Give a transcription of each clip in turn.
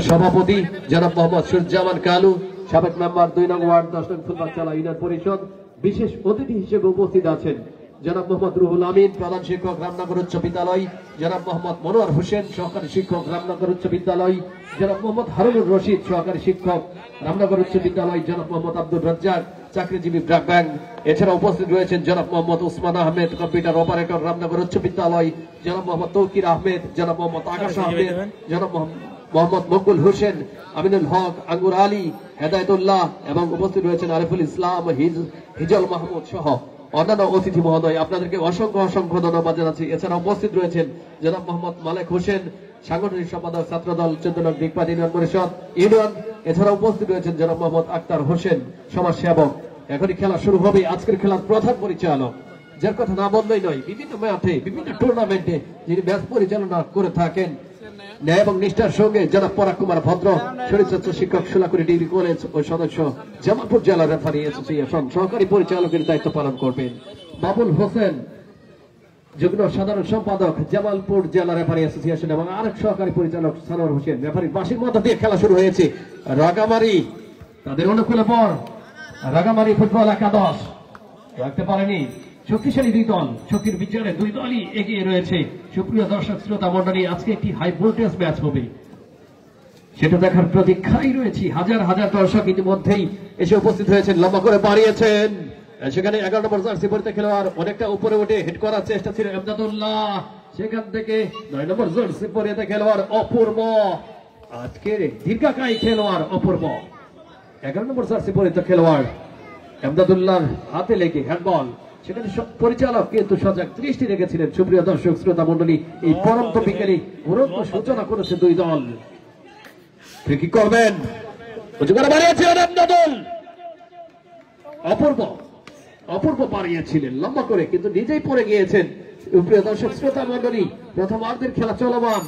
সভাপতি জনাব মোহাম্মদ সুরজামান কালু, সাবেক মেম্বার 2 নং ওয়ার্ড 10 নং ফুলবাগচালা ইউনিয়ন পরিষদ। বিশেষ অতিথি হিসেবে উপস্থিত আছেন জনাব মোহাম্মদ রুহুল আমিন, প্রধান শিক্ষক, রামনগর উচ্চ বিদ্যালয়, জনাব মোহাম্মদ মনোয়ার হোসেন, সহকারী শিক্ষক, রামনগর উচ্চ বিদ্যালয়, জনাব মোহাম্মদ হারুনুর রশিদ, সহকারী শিক্ষক, রামনগর উচ্চ বিদ্যালয়, জনাব মোহাম্মদ আব্দুর রাজ্জাক, চাকরিজীবী ব্যাংক। এছাড়া উপস্থিত রয়েছেন জনাব মোহাম্মদ উসমান আহমেদ, কম্পিউটার অপারেটর, রামনগর উচ্চ বিদ্যালয়, জনাব মোহাম্মদ তৌকির আহমেদ, জনাব মোহাম্মদ আকাশ আহমেদ, জনাব মোহাম্মদ মকবুল হোসেন, আমিনুল হক, আঙ্গুর আলী, হেদায়তুল্লাহ এবং উপস্থিত রয়েছেন আরিফুল ইসলাম, হিজল মাহমুদ সহ অন্যান্য অতিথি মহোদয়। আপনাদেরকে অসংখ্য অসংখ্য ধন্যবাদ জানাচ্ছি। এছাড়া উপস্থিত রয়েছেন জনাব মোহাম্মদ মালেক হোসেন, সাংগঠনিক সম্পাদক, ছাত্রদল 14 নং দিকপাত ইউনিয়ন পরিষদ ইউনিয়ন। এছাড়া উপস্থিত রয়েছেন জনাব মোহাম্মদ আক্তার হোসেন, সমাজসেবক। এখনই খেলা শুরু হবে। আজকের খেলার প্রধান পরিচালক, যার কথা না বললেই নয়, বিভিন্ন মাঠে বিভিন্ন টুর্নামেন্টে যিনি ম্যাচ পরিচালনা করে থাকেন ন্যায় এবং নিষ্ঠার সঙ্গে জনাব পরাগ কুমার ভদ্র, শরীরচর্চা শিক্ষক, সোলাকুড়ি ডিগ্রি কলেজ ও সদস্য, জামালপুর জেলা রেফারি অ্যাসোসিয়েশন সহকারী পরিচালকের দায়িত্ব পালন করবেন বাবুল হোসেন, যুগ্ম সাধারণ সম্পাদক, জামালপুর জেলা রেফারি অ্যাসোসিয়েশন এবং আরেক সহকারী পরিচালক সানোয়ার হোসেন। রেফারি বাঁশির মধ্য দিয়ে খেলা শুরু হয়েছে। রাগামারি তাদের অনুকূলে পর রাগামারি ফুটবল একাদশ রাখতে পারেনি। শক্তিশালী দুই দল, শক্তির বিচারে দুই দলই এগিয়ে রয়েছে। সুপ্রিয় দর্শক শ্রোতা মন্ডলী, আজকে একটি হাই ভোল্টেজ ম্যাচ হবে, সেটা দেখার প্রতীক্ষায় রয়েছি। হাজার হাজার দর্শক ইতিমধ্যেই এসে উপস্থিত হয়েছেন, লম্বা করে বাড়িয়েছেন। সেখানে 11 নম্বর জার্সি পরিতে খেলোয়াড় অনেকটা উপরে উঠে হেড করার চেষ্টা ছিল এমদাদুল্লাহ, সেখান থেকে 9 নম্বর জার্সি পরিতে খেলোয়াড় অপূর্ব, আজকের দীর্ঘাকায়ী খেলোয়াড় অপূর্ব, 11 নম্বর জার্সি পরিতে খেলোয়াড় এমদাদুল্লাহ হাতে লেগে হ্যান্ডবল। সেখানে পরিচালক কিন্তু সজাগ দৃষ্টি রেখেছিলেন। সুপ্রিয় দর্শক শ্রোতা মন্ডলী, এই পরন্ত বিকেলে উড়ন্ত সূচনা করেছে দুই দল। কি করবেন? অপূর্ব অপূর্ব পারিয়েছিলেন লম্বা করে, কিন্তু নিজেই পড়ে গিয়েছেন। সুপ্রিয় দর্শক শ্রোতা মন্ডলী, প্রথমার্ধের খেলা চলমান,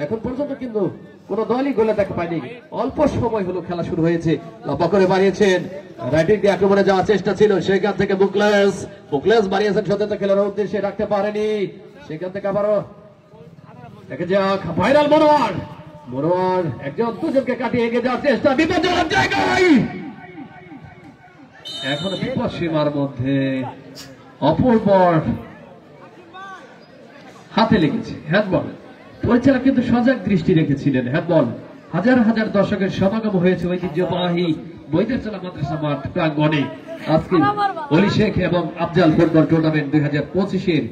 এখন পর্যন্ত কিন্তু কোন দলই গোলে দেখা পায়নি। অল্প সময় হলো খেলা শুরু হয়েছে। লম্বা করে বাড়িয়েছেন, রাইটিং দিয়ে আক্রমণে যাওয়ার চেষ্টা ছিল, সেখান থেকে মুকলেস বাড়িয়েছেন সচেতন খেলার উদ্দেশ্যে, রাখতে পারেনি। সেখান থেকে আবারও দেখে যাক ভাইরাল মনোয়ার একজন দুজনকে কাটিয়ে এগিয়ে যাওয়ার চেষ্টা, বিপজ্জনক জায়গায়, এখন বিপদ সীমার মধ্যে অপূর্ব হাতে লেগেছে হ্যান্ডবল। পরিচালক কিন্তু সজাগ দৃষ্টি রেখেছিলেন। হ্যান্ডবল, হাজার হাজার দর্শকের সমাগম হয়েছে ঐতিহ্যবাহী বৈদ্যচলা মাদ্রাসা মাঠ প্রাঙ্গণে। আজকে অলি শেখ এবং আফজাল ফুটবল টুর্নামেন্ট 2025-এর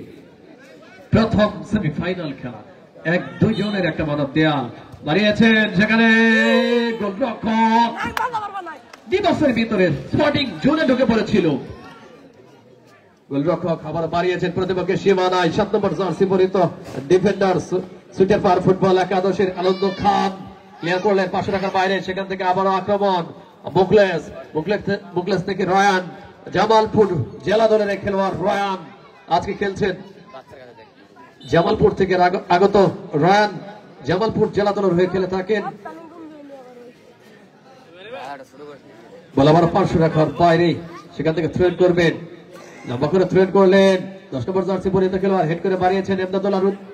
প্রথম সেমিফাইনাল খেলা। 1-2 জনের একটা মানব দেয়াল বাড়িয়েছেন, সেখানে গোলরক্ষক দিবসের ভিতরে স্পটিং জোনে ঢুকে পড়েছিল। গোলরক্ষক আবার বাড়িয়েছেন প্রতিপক্ষের সীমানায়। 7 নম্বর জার্সি পরিহিত ডিফেন্ডার সুটেপার ফুটবল একাদশের আনন্দ খান ক্লিয়ার করলেন 500 টাকার বাইরে। সেখান থেকে আবারও আক্রমণ, মুকলেস থেকে রয়ান, জামালপুর জেলা দলের খেলোয়াড় রয়ান আজকে খেলছেন। জামালপুর থেকে আগত রয়ান জামালপুর জেলা দলের হয়ে খেলে থাকেন। বল আবার 500 টাকার বাইরে, সেখান থেকে থ্রেড করবেন, লম্বা করে থ্রেড করলেন। 10 নম্বর জার্সি পরিহিত খেলোয়াড় হেড করে বাড়িয়েছেন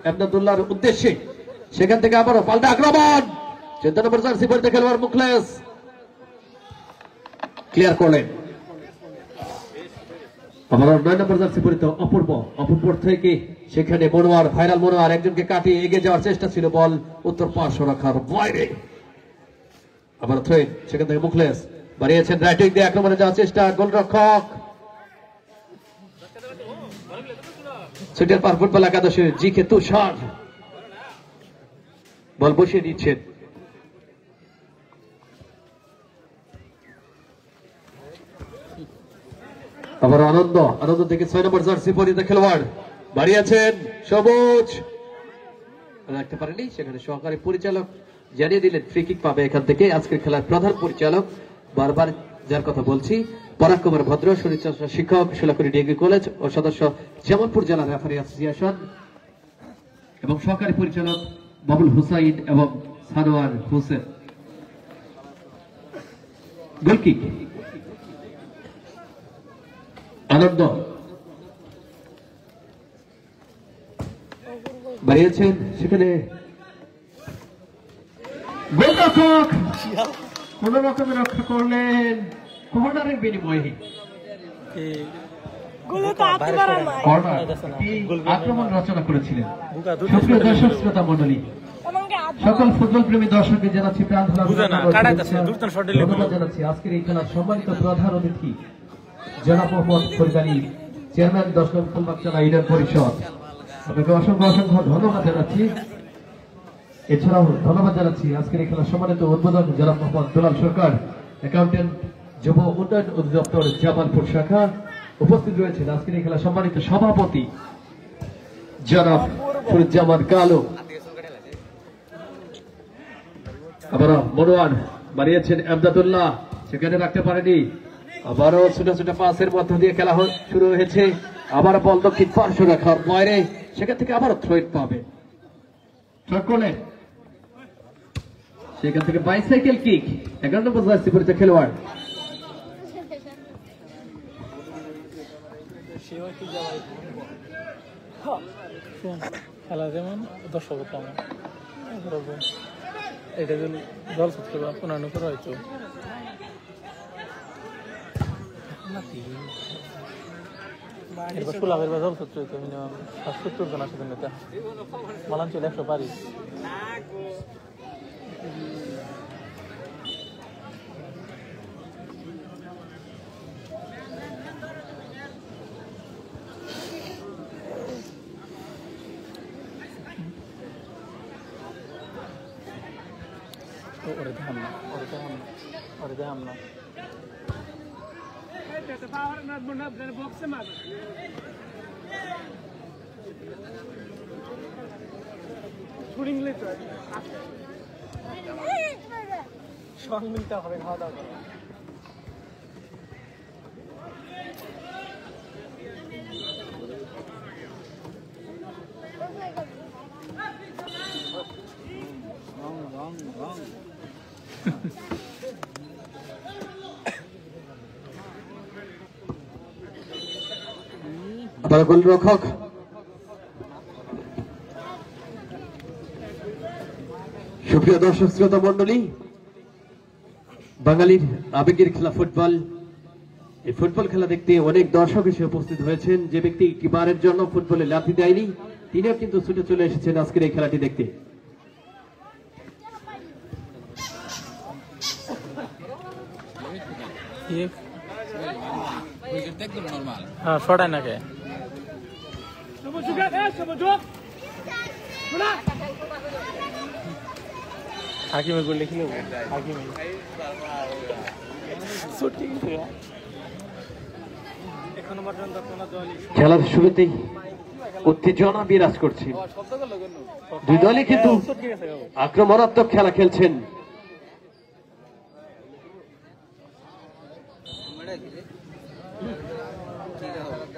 এমদাদুল্লাহর উদ্দেশ্যে। সেখান থেকে আবারও পাল্টা আক্রমণ, 14 নম্বর জার্সি পরিহিত খেলোয়াড় মুকলেস ক্লিয়ার করলেন। আবার 9 নম্বর জার্সি পরিহিত অপূর্ব থেকে সেখানে ভাইরাল মনোয়ার একজনকে কাটিয়ে এগিয়ে যাওয়ার চেষ্টা ছিল, বল উত্তর 500 রাখার বাইরে। আবার থ্রেড, সেখান থেকে মুকলেস বাড়িয়েছেন, রাইটিং দিয়ে আক্রমণে যাওয়ার চেষ্টা, গোলরক্ষক সুটেপার ফুটবল একাদশের জিকে তুষার বল বসিয়ে দিচ্ছেন। আবার আনন্দ থেকে 6 নম্বর জার্সি পরিহিত খেলোয়াড় বাড়িয়েছেন, সবুজ রাখতে পারেনি। সেখানে সহকারী পরিচালক জানিয়ে দিলেন ফ্রি কিক পাবে এখান থেকে। আজকের খেলার প্রধান পরিচালক, বারবার যার কথা বলছি, পরাগ কুমার ভদ্র, শরীরচর্চা শিক্ষক, সোলাকুড়ি ডিগ্রি কলেজ ও সদস্য, জামালপুর জেলা রেফারি অ্যাসোসিয়েশন এবং সহকারী পরিচালক বাবুল হুসাইন এবং সানোয়ার হোসেন। গোলকিক আনন্দ বাড়িয়েছেন, সেখানে গোলরক্ষক কোন রকমে রক্ষা করলেন কর্নারের বিনিময়ে। আক্রমণ রচনা করেছিলেন। সুপ্রিয় দর্শক শ্রোতা মন্ডলী, সকল ফুটবল প্রেমী দর্শককে জানাচ্ছি প্রাণ ধন্যবাদ জানাচ্ছি। আজকের এই খেলার সম্মানিত প্রধান অতিথি জনাব মোহাম্মদ ফরিদ আলী, চেয়ারম্যান 10 নং ফুলবাগচালা ইউনিয়ন পরিষদ, আপনাকে অসংখ্য অসংখ্য ধন্যবাদ জানাচ্ছি। এছাড়াও ধন্যবাদ জানাচ্ছি আজকের এই খেলার সম্মানিত উদ্বোধক জনাব মোহাম্মদ দুলাল সরকার, অ্যাকাউন্টেন্ট, যুব উন্নয়ন অধিদপ্তর জামালপুর শাখা। উপস্থিত রয়েছেন আজকের এই খেলার সম্মানিত সভাপতি জনাব ফরিদুজ্জামান কালো। আবারও মনোয়ার বাড়িয়েছেন এমদাদুল্লাহ, সেখানে রাখতে পারেনি। আবারও ছোট ছোট পাসের মধ্য দিয়ে খেলা শুরু হয়েছে। আবার বল দক্ষিণ পার্শ্ব রাখার বাইরে, সেখান থেকে আবারও থ্রোইন পাবে। সেখান থেকে বাইসাইকেল কিক 11 নম্বর জার্সি পরিচিত খেলোয়াড়। খেলা যেমন দর্শক এটা যদি জল সত্যি পুনরায় করা হয়তো সুলাভের বা জল সত্যি হইতো মিনিমাম 70 জন আসে নেতা মালান ছিল 100 পারি। সব মিলতে হবে খাওয়া দাওয়া করে। আবার গোলরক্ষক সুপ্রিয় দর্শক শ্রোতা মন্ডলী, বাঙালির আবেগের খেলা ফুটবল। এই ফুটবল খেলা দেখতে অনেক দর্শক এসে উপস্থিত হয়েছেন। যে ব্যক্তি একটি বারের জন্য ফুটবলে লাথি দেয়নি, তিনিও কিন্তু ছুটে চলে এসেছেন আজকের এই খেলাটি দেখতে। হ্যাঁ ছড়ায় নাকি হাকিমের গোল লিখলে খেলার শুরুতেই উত্তেজনা বিরাজ করছে। দুই দলই কিন্তু আক্রমণাত্মক খেলা খেলছেন।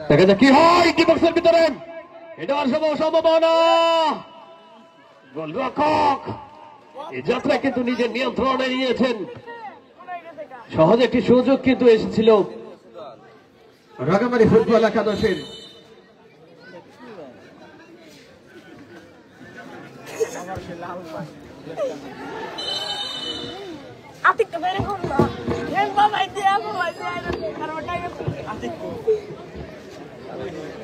দেখা যাক কি হয় কি বক্সের ভিতরে। এটা সম্ভাবনা। গোলরক্ষক এই যাত্রায় কিন্তু নিজের নিয়ন্ত্রণে নিয়েছেন। সহজ একটি সুযোগ কিন্তু এসেছিল রাগামারি ফুটবল একাদশের।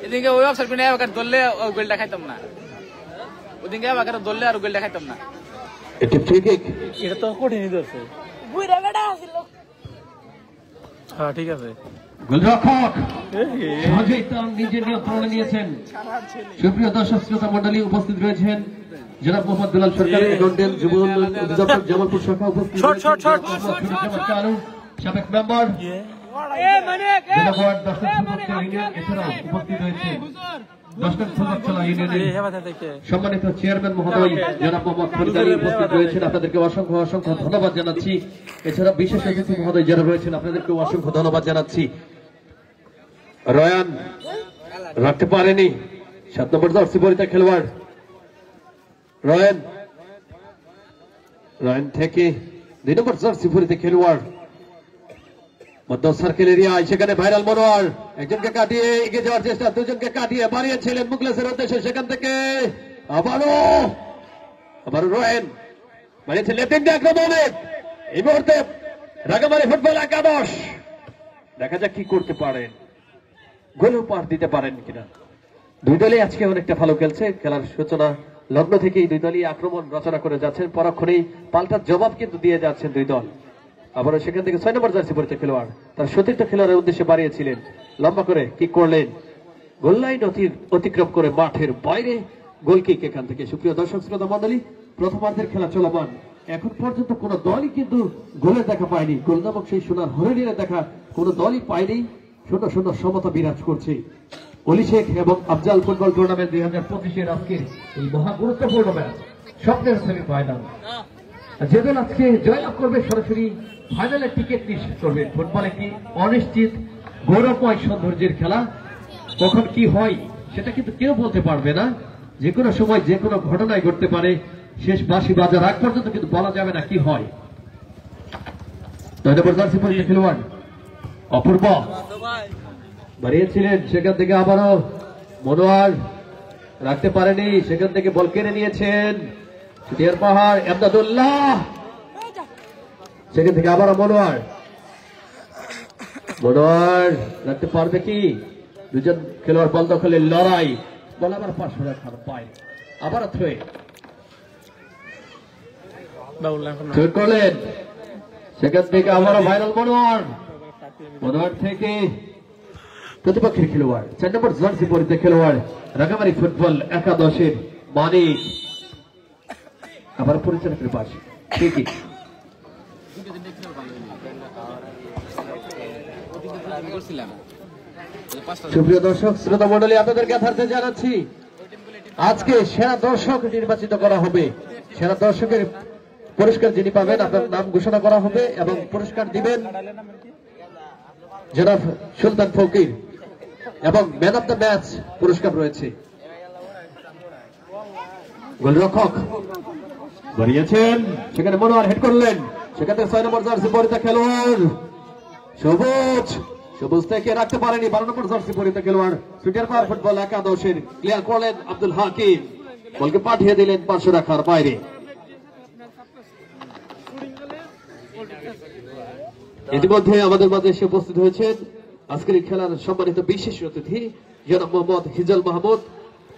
এদিকে ওই অবসর করে আবার দললে গোলটা খাইতাম না, ওদিকে আবার দললে আর গোলটা খাইতাম না। এটি ফ্রি কিক। এটা তো কঠিনই ধরছে। হ্যাঁ ঠিক আছে। গোলরক্ষক সহজেই তার নিজের নিয়ন্ত্রণে নিয়েছেন। সুপ্রিয় দর্শক শ্রোতা মন্ডলী, উপস্থিত রয়েছেন জনাব মোহাম্মদ দুলাল সরকার, অ্যাকাউন্টেন্ট, যুব উন্নয়ন অধিদপ্তর জামালপুর শাখা। উপস্থিত সাবেক মেম্বার জনাব 10 নং ফুলবাগচালা ইউনিয়ন। এছাড়াও উপস্থিত রয়েছে 10 নং ফুলবাগচালা ইউনিয়নের সম্মানিত চেয়ারম্যান মহোদয় জনাব মোহাম্মদ ফরিদ আলী উপস্থিত রয়েছেন। আপনাদেরকে অসংখ্য অসংখ্য ধন্যবাদ জানাচ্ছি। এছাড়া বিশেষ অতিথি মহোদয় যারা রয়েছেন আপনাদেরকে অসংখ্য ধন্যবাদ জানাচ্ছি। রয়ান রাখতে পারেনি, 7 নম্বর জার্সি পরিহিত খেলোয়াড় রয়ান। রয়ান থেকে 2 নম্বর জার্সি পরিহিত খেলোয়াড় মধ্য সার্কেল এরিয়ায়, সেখানে ভাইরাল মনোয়ার একজনকে কাটিয়ে এগিয়ে যাওয়ার চেষ্টা, দুজনকে কাটিয়ে বাড়িয়েছিলেন মুখলেসের উদ্দেশ্যে। সেখান থেকে আবারও রয়েন বাড়িয়েছে লেফট আক্রমণে এই মুহূর্তে রাঙ্গামাটি ফুটবল একাদশ দেখা যাক কি করতে পারেন, গোল পার দিতে পারেন কিনা। দুই দলই আজকে অনেকটা ভালো খেলছে। খেলার সূচনা লগ্ন থেকেই দুই দলই আক্রমণ রচনা করে যাচ্ছেন, পরক্ষণেই পাল্টা জবাব কিন্তু দিয়ে যাচ্ছেন দুই দল। আবারও সেখান থেকে 6 নম্বর জার্সি পরিচিত খেলোয়াড় তার সতীর্থ খেলোয়াড়ের উদ্দেশ্যে বাড়িয়েছিলেন, লম্বা করে কি করলেন, গোল লাইন অতিক্রম করে মাঠের বাইরে গোল কিক এখান থেকে। সুপ্রিয় দর্শক শ্রোতা মণ্ডলী, প্রথমার্ধের খেলা চলমান, এখন পর্যন্ত কোন দলই কিন্তু গোলের দেখা পায়নি। গোল নামক সেই সোনার হরিণের দেখা কোন দলই পায়নি। শূন্য শূন্য সমতা বিরাজ করছে। অলি শেখ এবং আফজাল ফুটবল টুর্নামেন্ট 2025-এর আজকের এই মহা গুরুত্বপূর্ণ ম্যাচ, স্বপ্নের সেমিফাইনাল। যে দল আজকে জয়লাভ করবে সরাসরি ফাইনালের টিকিট নিশ্চিত করবে। ফুটবল একটি অনিশ্চিত গৌরবময় সৌন্দর্যের খেলা, কখন কি হয় সেটা কিন্তু কেউ বলতে পারবে না। যে কোনো সময় যে কোনো ঘটনায় ঘটতে পারে। শেষ বাঁশি বাজার আগ পর্যন্ত কিন্তু বলা যাবে না কি হয়। 9 নম্বর জার্সি পরিচিত খেলোয়াড় অপূর্ব বাড়িয়েছিলেন, সেখান থেকে আবারও মনোয়ার রাখতে পারেনি, সেখান থেকে বল কেড়ে নিয়েছেন চুটিয়ার পাহাড় এমদাদুল্লাহ, সেখান থেকে আবারও মনোয়ার রাখতে পারবে কি? দুজন খেলোয়াড় বল দখলের লড়াই, বল আবার পাশে রাখার পায়, আবার থ্রো করলেন, সেখান থেকে আবারও ভাইরাল মনোয়ার থেকে প্রতিপক্ষের খেলোয়াড় 4 নম্বর জার্সি পরিচিত খেলোয়াড় রাঙ্গামাটি ফুটবল একাদশের মানিক, আবার পরিচালকের পাশে ঠিকই। সুপ্রিয় দর্শক শ্রোতা মন্ডলী, আপনাদেরকে যথার্থে জানাচ্ছি আজকে সেরা দর্শক নির্বাচিত করা হবে। সেরা দর্শকের পুরস্কার যিনি পাবেন আপনার নাম ঘোষণা করা হবে এবং পুরস্কার দিবেন জনাব সুলতান ফকির, এবং ম্যান অফ দ্য ম্যাচ পুরস্কার রয়েছে। গোলরক্ষক বাড়িয়েছেন, সেখানে মনোয়ার হেড করলেন, সেখান থেকে 6 নম্বর জার্সি পরিচিত খেলোয়াড় সবুজ থেকে রাখতে পারেনি। 12 নম্বর জার্সি পরিচিত খেলোয়াড় সুটিয়ার পাহাড় ফুটবল একাদশের ক্লিয়ার করলেন আব্দুল হাকিম, বলকে পাঠিয়ে দিলেন 500 রাখার বাইরে। ইতিমধ্যে আমাদের মাঝে এসে উপস্থিত হয়েছেন আজকের এই খেলার সম্মানিত বিশেষ অতিথি জনাব মোহাম্মদ হিজাল মাহমুদ,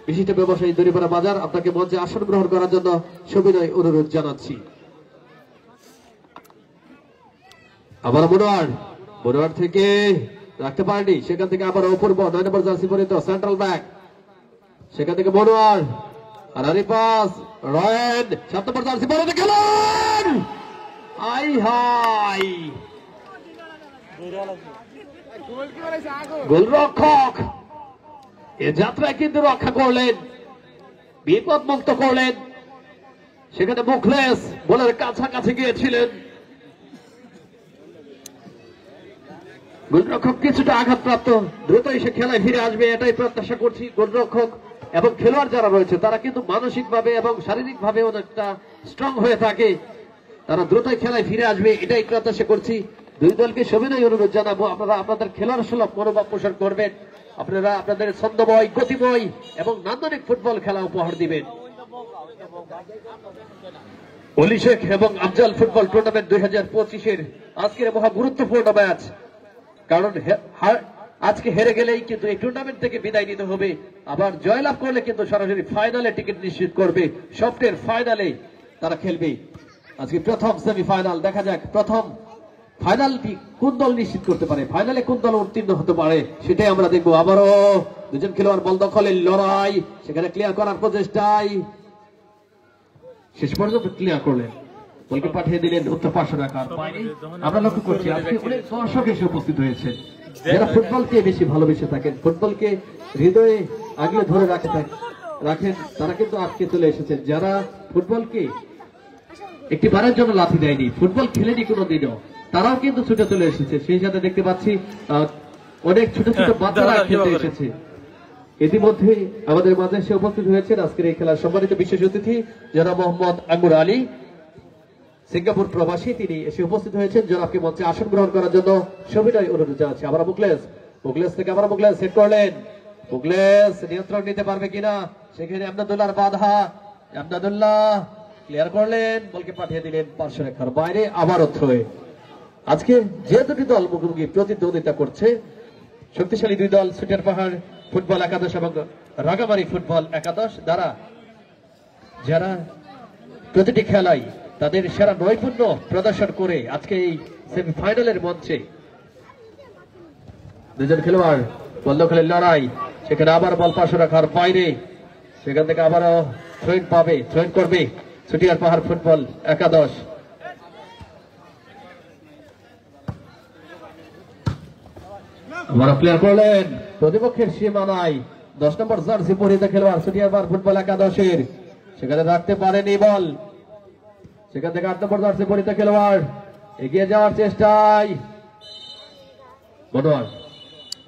বিশিষ্ট ব্যবসায়ী দড়িপাড়া বাজার। আপনাকে মঞ্চে আসন গ্রহণ করার জন্য সবিনয় অনুরোধ জানাচ্ছি। আবার মনোয়ার থেকে রাখতে পারেনি, সেখান থেকে আবার অপূর্ব 9 নম্বর জার্সি পরিচিত সেন্ট্রাল ব্যাক, সেখান থেকে মনোয়ার আর পাস রয়েন 7 নম্বর জার্সি পরিচিত খেলেন, গোলরক্ষক এ যাত্রায় কিন্তু রক্ষা করলেন, বিপদ মুক্ত করলেন। সেখানে মুখলেস বলের কাছাকাছি গিয়েছিলেন, গোলরক্ষক কিছুটা আঘাতপ্রাপ্ত, দ্রুত এসে খেলায় ফিরে আসবে এটাই প্রত্যাশা করছি। গোলরক্ষক এবং খেলোয়াড় যারা রয়েছে তারা কিন্তু মানসিকভাবে এবং শারীরিকভাবে অনেকটা স্ট্রং হয়ে থাকে, তারা দ্রুতই খেলায় ফিরে আসবে এটাই প্রত্যাশা করছি। দুই দলকে সবিনয় অনুরোধ জানাবো, আপনারা আপনাদের খেলার সুলভ মনোভাব পোষণ করবেন, আপনারা আপনাদের ছন্দময় গতিময় এবং নান্দনিক ফুটবল খেলা উপহার দিবেন। অলি শেখ এবং আফজাল ফুটবল টুর্নামেন্ট 2025-এর আজকের মহা গুরুত্বপূর্ণ ম্যাচ, কারণ আজকে হেরে গেলেই কিন্তু এই টুর্নামেন্ট থেকে বিদায় নিতে হবে, আবার জয়লাভ করলে কিন্তু সরাসরি ফাইনালে টিকিট নিশ্চিত করবে। স্বপ্নের ফাইনালে তারা খেলবে। আজকে প্রথম সেমিফাইনাল, দেখা যাক প্রথম ফাইনালটি কোন দল নিশ্চিত করতে পারে, ফাইনালে কোন দল উত্তীর্ণ হতে পারে সেটাই আমরা দেখবো। আবারও দুজন খেলোয়াড় বল দখলের লড়াই, সেখানে ক্লিয়ার করার প্রচেষ্টায় শেষ পর্যন্ত ক্লিয়ার করলেন, বলকে পাঠিয়ে দিলেন উত্তর পাশে রাখার পায়নি। আমরা লক্ষ্য করছি আজকে অনেক দর্শক এসে উপস্থিত হয়েছে যারা ফুটবলকে বেশি ভালোবেসে থাকেন, ফুটবলকে হৃদয়ে আগলে ধরে রাখেন, তারা কিন্তু আজকে চলে এসেছেন। যারা ফুটবলকে একটি বারের জন্য লাথি দেয়নি, ফুটবল খেলেনি কোনোদিনও, তারাও কিন্তু ছুটে চলে এসেছে। সেই সাথে দেখতে পাচ্ছি অনেক ছোট ছোট বাচ্চারা খেলতে এসেছে। ইতিমধ্যে আমাদের মাঝে এসে উপস্থিত হয়েছেন আজকের এই খেলার সম্মানিত বিশেষ অতিথি যারা মোহাম্মদ আঙ্গুর আলী, সিঙ্গাপুর প্রবাসী, তিনি এসে উপস্থিত হয়েছেন। জনাবকে মঞ্চে আসন গ্রহণ করার জন্য সবিনয় অনুরোধ জানাচ্ছি। আবার মুখলেস থেকে আবার মুখলেস সেট করলেন, মুখলেস নিয়ন্ত্রণ নিতে পারবে কিনা, সেখানে আমদাদুল্লাহর বাধা, আমদাদুল্লাহ ক্লিয়ার করলেন, বলকে পাঠিয়ে দিলেন পার্শ্বরেখার বাইরে, আবারও থ্রোয়ে। আজকে যে দুটি দল মুখোমুখি প্রতিদ্বন্দ্বিতা করছে, শক্তিশালী দুই দল ছুটিয়ার পাহাড় ফুটবল একাদশ এবং রাগামারি ফুটবল একাদশ, যারা প্রতিটি খেলায় তাদের সেরা নৈপুণ্য প্রদর্শন করে আজকে এই সেমিফাইনালের মঞ্চে দুজন খেলোয়াড় বল খেলে লড়াই, সেখানে আবার বল পাশে রাখার বাইরে, সেখান থেকে আবারও থ্রোইন করবে ছুটিয়ার পাহাড় ফুটবল একাদশ। আবার প্লেয়ার করলেন প্রতিপক্ষের সীমানায় 10 নম্বর জার্সি পরিহিত খেলোয়াড় ছুটিয়ার পাহাড় ফুটবল একাদশের, সেখানে রাখতে পারেনি বল, সেখান থেকে 8 নম্বর জার্সি পরিহিত খেলোয়াড় এগিয়ে যাওয়ার চেষ্টায় মনোয়ার,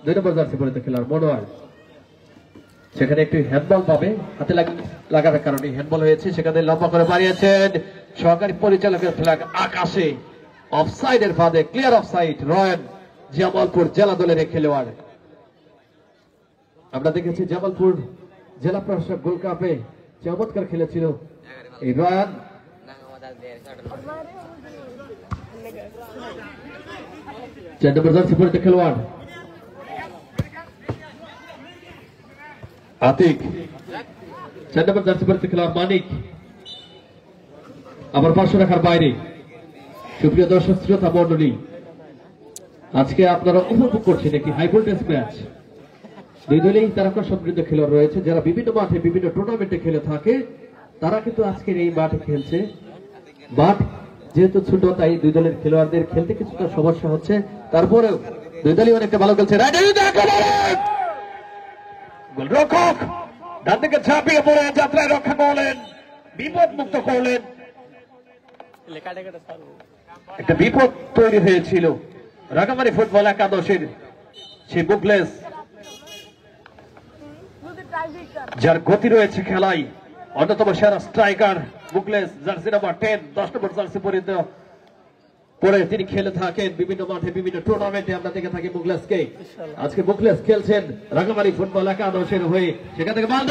2 নম্বর জার্সি পরিহিত খেলোয়াড় মনোয়ার, সেখানে একটি হ্যান্ডবল পাবে, হাতে লাগার কারণে হ্যান্ডবল হয়েছে, সেখানে লম্বা করে বাড়িয়েছেন সহকারী পরিচালকের ফ্ল্যাগ আকাশে, অফসাইডের ফাঁদে, ক্লিয়ার অফসাইড। রয়্যান জামালপুর জেলা দলের এই খেলোয়াড়। আমরা দেখেছি জামালপুর জেলা প্রশাসক গোল্ড কাপে চমৎকার খেলেছিল এই রয়্যান। 4 নম্বর জার্সি পরিহিত খেলোয়াড় আতিক, 4 নম্বর জার্সি পরিহিত খেলোয়াড় মানিক, আবার পার্শ্ব রাখার বাইরে। সুপ্রিয় দর্শক শ্রোতা মণ্ডলী, আজকে আপনারা উপভোগ করছেন একটি হাই ভোল্টেজ ম্যাচ। দুই দলেই তারকা সমৃদ্ধ খেলোয়াড় রয়েছে, যারা বিভিন্ন মাঠে বিভিন্ন টুর্নামেন্টে খেলে থাকে, তারা কিন্তু আজকের এই মাঠে খেলছে। মাঠ যেহেতু ছোট, তাই দুই দলের খেলোয়াড়দের খেলতে কিছুটা সমস্যা হচ্ছে, তারপরেও দুই দলই অনেকটা ভালো খেলছে। গোলরক্ষক ডান দিকে ঝাঁপিয়ে পড়ে যাত্রায় রক্ষা করলেন, বিপদ মুক্ত করলেন। একটা বিপদ তৈরি হয়েছিল রাগামারি ফুটবল একাদশের সেই বুকলেস, যার গতি রয়েছে খেলায়, অন্যতম সেরা স্ট্রাইকার বুকলেস, জার্সি নাম্বার 10, 10 নম্বর জার্সি পরিহিত পরে তিনি খেলে থাকেন বিভিন্ন মাঠে বিভিন্ন টুর্নামেন্টে, আমরা দেখে থাকি বুকলেসকে। আজকে বুকলেস খেলছেন রাগামারি ফুটবল একাদশের হয়ে, সেখান থেকে বল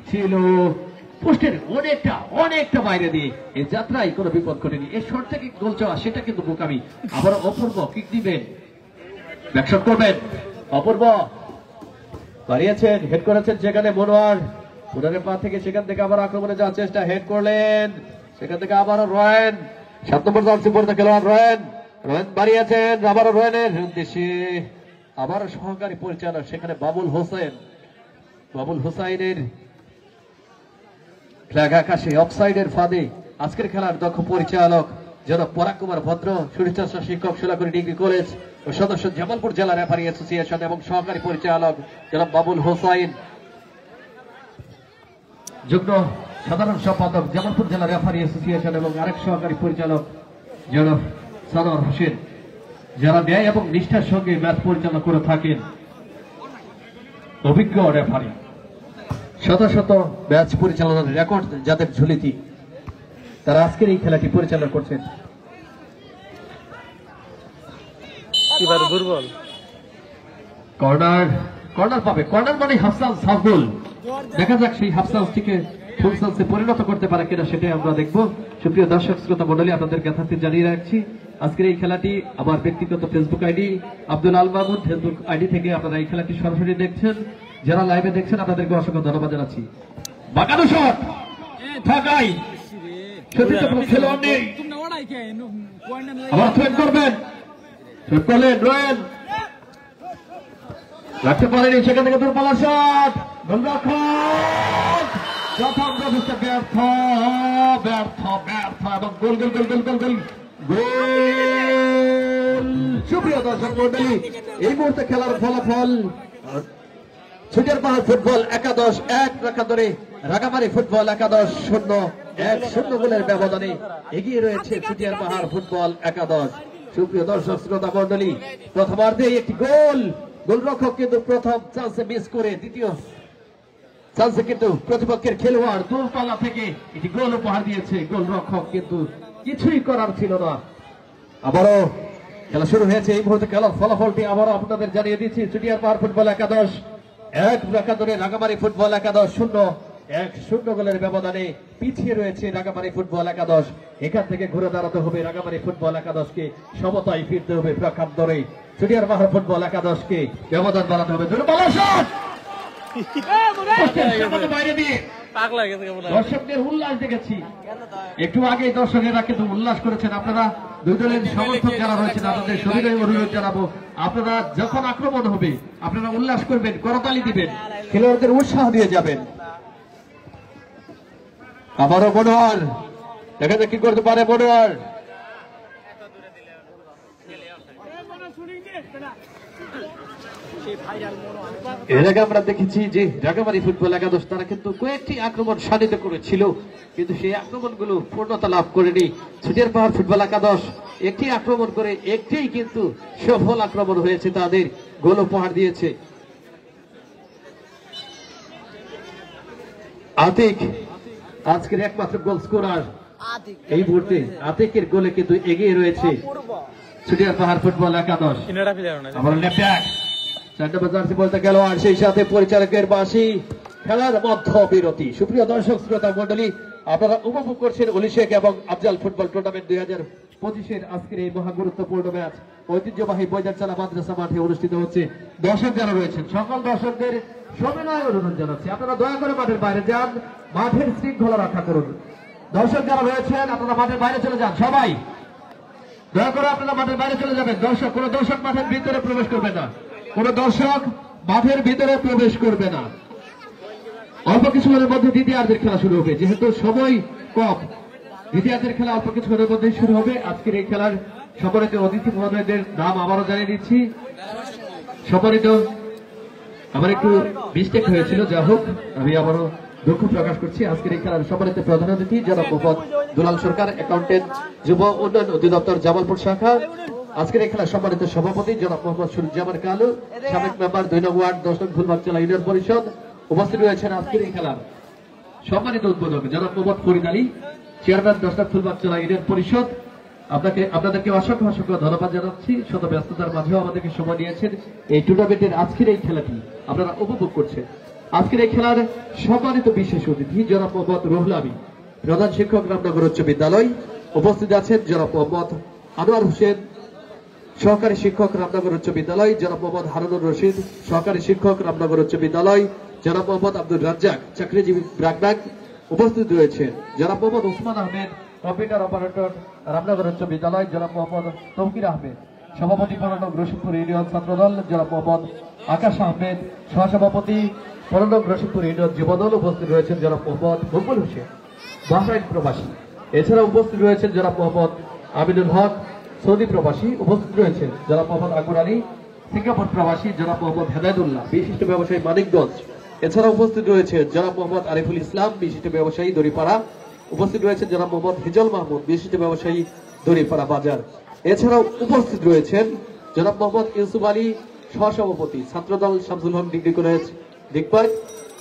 ছিল পোস্টের অনেকটা বাইরে দিয়ে, এই যাত্রায় কোনো বিপদ ঘটেনি। এই শর্ট থেকে গোল চাওয়া সেটা কিন্তু বোকামি। আবার অপূর্ব কিক দিবেন, ব্যাকশট করবেন, অপূর্ব বাড়িয়েছেন, হেড করেছেন সেখানে মনোয়ারের পা থেকে, সেখান থেকে আবার আক্রমণে যাওয়ার চেষ্টা, হেড করলেন, সেখান থেকে আবারও রয়্যান, 7 নম্বর জার্সি পরিহিত খেলোয়াড় রয়্যান বাড়িয়েছেন, আবারও রয়্যানের উদ্দেশ্যে আবারও সহকারী পরিচালক সেখানে বাবুল হোসাইনের ফ্ল্যাগ আকাশে, অফসাইডের ফাঁদে। আজকের খেলার দক্ষ পরিচালক জনাব পরাগ কুমার ভদ্র, সুরিচার্য শিক্ষক, সোলাকুড়ি ডিগ্রি কলেজ ও সদস্য জামালপুর জেলা রেফারি অ্যাসোসিয়েশন, এবং সহকারী পরিচালক জনাব বাবুল হোসাইন, যুগ্ম সাধারণ সম্পাদক জামালপুর জেলা রেফারি অ্যাসোসিয়েশন, এবং আরেক সহকারী পরিচালক জনাব সানোয়ার হোসেন, যারা ন্যায় এবং নিষ্ঠার সঙ্গে ম্যাচ পরিচালনা করে থাকেন। অভিজ্ঞ রেফারি, শত ম্যাচ পরিচালনার রেকর্ড যাদের ঝুলিতে, তারা আজকের এই খেলাটি পরিচালনা করছেন। এবার দুর্বল কর্নার পাবে, কর্নার মানে হাফসান সাফগুল। দেখা যাক সেই হাফসানটিকে ফুল সান্সে পরিণত করতে পারে কিনা, সেটাই আমরা দেখবো। সুপ্রিয় দর্শক শ্রোতা মণ্ডলী, আপনাদের যথার্থে জানিয়ে রাখছি আজকের এই খেলাটি আমার ব্যক্তিগত Facebook ID Abdul Al Mahmud Facebook ID থেকে আপনারা এই খেলাটি সরাসরি দেখছেন। যারা লাইভে দেখছেন আপনাদেরকে অসংখ্য ধন্যবাদ জানাচ্ছি। বাঁকানো শট ঢাকাই, সতীর্থ খেলোয়াড় নেই, আবার থ্রেট করবেন, থ্রেট করলেন রয়্যান, রাখতে পারেনি, সেখান থেকে দুর্বল শট, গোলরক্ষক প্রথম প্রচেষ্টা ব্যর্থ এবং গোল। সুপ্রিয় দর্শক মন্ডলী, এই মুহূর্তে খেলার ফলাফল ছুটিয়ার পাহাড় ফুটবল একাদশ 1 রাখা ধরে রাগামারি ফুটবল একাদশ 0-1 গোলের ব্যবধানে এগিয়ে রয়েছে ছুটিয়ার পাহাড় ফুটবল একাদশ। সুপ্রিয় দর্শক শ্রোতা মন্ডলী, প্রথমার্ধে একটি গোলরক্ষক কিন্তু প্রথম চান্সে মিস করে, দ্বিতীয় চান্সে কিন্তু প্রতিপক্ষের খেলোয়াড় দূরপাল্লা থেকে একটি গোল উপহার দিয়েছে। গোলরক্ষক কিন্তু কিছুই করার ছিল না। আবারও খেলা শুরু হয়েছে। এই মুহূর্তে খেলার ফলাফলটি আবারও আপনাদের জানিয়ে দিচ্ছি। ছুটিয়ার পাহাড় ফুটবল একাদশ 1 রাখা ধরে রাগামারি ফুটবল একাদশ 0। 1-0 গোলের ব্যবধানে পিছিয়ে রয়েছে রাঙ্গামাটি ফুটবল একাদশ। এখান থেকে ঘুরে দাঁড়াতে হবে রাঙ্গামাটি ফুটবল একাদশকে, সমতায় ফিরতে হবে প্রখাত দরে চুটিয়ার বাহার ফুটবল একাদশকে, ব্যবধান বাড়াতে হবে। বাইরে দিয়ে পাগলা গেছে কেমন দর্শকদের উল্লাস দেখেছি একটু আগে, দর্শকেরা কিন্তু উল্লাস করেছেন। আপনারা দুই দলের সমর্থক যারা রয়েছেন আপনাদের সবিনয় অনুরোধ জানাবো, আপনারা যখন আক্রমণ হবে আপনারা উল্লাস করবেন, করতালি দিবেন, খেলোয়াড়দের উৎসাহ দিয়ে যাবেন। আবারও মনোহর, দেখা যাক কি করতে পারে মনোহর। এর আগে আমরা দেখেছি যে রাঙ্গামাটি ফুটবল একাদশ তারা কিন্তু কয়েকটি আক্রমণ সাধিত করেছিল, কিন্তু সেই আক্রমণগুলো পূর্ণতা লাভ করেনি। চুটিয়ার পাহাড় ফুটবল একাদশ একটি আক্রমণ করে একটিই কিন্তু সফল আক্রমণ হয়েছে, তাদের গোল উপহার দিয়েছে। আতিক আজকের একমাত্র গোল স্কোরার এই মুহূর্তে, আতিকের গোলে কিন্তু এগিয়ে রয়েছে চুটিয়ার পাহাড় ফুটবল একাদশ। ইনারা প্লেয়ার না আবার লেফট ব্যাক চারটা জার্সি বলতে গেল, আর সেই সাথে পরিচালকের বাঁশি, খেলার মধ্য বিরতি। সুপ্রিয় দর্শক শ্রোতা মন্ডলী, আপনারা উপভোগ করছেন অলি শেখ এবং আফজাল ফুটবল টুর্নামেন্ট 2025-এর আজকের এই মহা গুরুত্বপূর্ণ ম্যাচ ঐতিহ্যবাহী বৈজারচালা মাদ্রাসা মাঠে অনুষ্ঠিত হচ্ছে। দর্শক যারা রয়েছেন সকল দর্শকদের সবিনয় অনুরোধ জানাচ্ছি, আপনারা দয়া করে মাঠের বাইরে যান, মাঠের শৃঙ্খলা রক্ষা করুন। দর্শক যারা রয়েছেন আপনারা মাঠের বাইরে চলে যান, সবাই দয়া করে আপনারা মাঠের বাইরে চলে যাবেন। দর্শক, কোন দর্শক মাঠের ভিতরে প্রবেশ করবে না, কোন দর্শক মাঠের ভিতরে প্রবেশ করবে না। অল্প কিছুক্ষণের মধ্যে দ্বিতীয়ার্ধের খেলা শুরু হবে, যেহেতু সময় কম, দ্বিতীয়ার্ধের খেলা অল্প কিছুক্ষণের মধ্যেই শুরু হবে। আজকের এই খেলার সম্মানিত অতিথি মহোদয়দের নাম আবারও জানিয়ে দিচ্ছি। সম্মানিত, আমার একটু মিস্টেক হয়েছিল, যা হোক আমি আবারও দুঃখ প্রকাশ করছি। আজকের এই খেলার সম্মানিত প্রধান অতিথি জনাব মোহাম্মদ দুলাল সরকার, অ্যাকাউন্টেন্ট, যুব উন্নয়ন অধিদপ্তর জামালপুর শাখা। আজকের এই খেলার সম্মানিত সভাপতি জনাব মোহাম্মদ সুরুজ্জামান কালু, সাবেক মেম্বার 2 নং ওয়ার্ড 10 নং ফুলবাগচালা ইউনিয়ন পরিষদ। উপস্থিত রয়েছেন আজকের এই খেলার সম্মানিত উদ্বোধক জনাব মোহাম্মদ ফরিদ আলী, চেয়ারম্যান 10 নং ফুলবাগচালা ইউনিয়ন পরিষদ। আপনাদেরকে অসংখ্য অসংখ্য ধন্যবাদ জানাচ্ছি, শত ব্যস্ততার মাঝেও আমাদেরকে সময় দিয়েছেন। এই টুর্নামেন্টের আজকের এই খেলাটি আপনারা উপভোগ করছেন। আজকের এই খেলার সম্মানিত বিশেষ অতিথি জনাব মোহাম্মদ রুহুল আমিন, প্রধান শিক্ষক রামনগর উচ্চ বিদ্যালয়। উপস্থিত আছেন জনাব মোহাম্মদ আনোয়ার হোসেন, সহকারী শিক্ষক রামনগর উচ্চ বিদ্যালয়। জনাব মোহাম্মদ হারুনুর রশিদ, সহকারী শিক্ষক রামনগর উচ্চ বিদ্যালয়। জনাব মোহাম্মদ আব্দুল রাজ্জাক, চাকরিজীবী ব্রাকডাক। উপস্থিত রয়েছেন জনাব মোহাম্মদ ওসমান আহমেদ, কম্পিউটার অপারেটর রামনগর উচ্চ বিদ্যালয়। জনাব মোহাম্মদ তৌকির আহমেদ, সভাপতি পরনক রশিদপুর ইউনিয়ন ছাত্রদল। জনাব মোহাম্মদ আকাশ আহমেদ, সহসভাপতি পরনক রশিদপুর ইউনিয়ন যুবদল। উপস্থিত রয়েছেন জনাব মোহাম্মদ মকবুল হোসেন, বাহরাইন প্রবাসী। এছাড়া উপস্থিত রয়েছেন জনাব মোহাম্মদ আমিনুল হক, সৌদি প্রবাসী। উপস্থিত রয়েছেন জনাব মোহাম্মদ আকবর আলী, সিঙ্গাপুর প্রবাসী। জনাব মোহাম্মদ হেদায়তুল্লাহ, বিশিষ্ট ব্যবসায়ী মানিকগঞ্জ। এছাড়া উপস্থিত রয়েছে জনাব মোহাম্মদ আরিফুল ইসলাম, বিশিষ্ট ব্যবসায়ী দড়িপাড়া। উপস্থিত রয়েছেন জনাব মোহাম্মদ হিজল মাহমুদ, বিশিষ্ট ব্যবসায়ী দড়িপাড়া বাজার। এছাড়াও উপস্থিত রয়েছেন জনাব মোহাম্মদ ইউসুফ আলী, সহসভাপতি ছাত্রদল শামসুল হক ডিগ্রি কলেজ দিকপাই।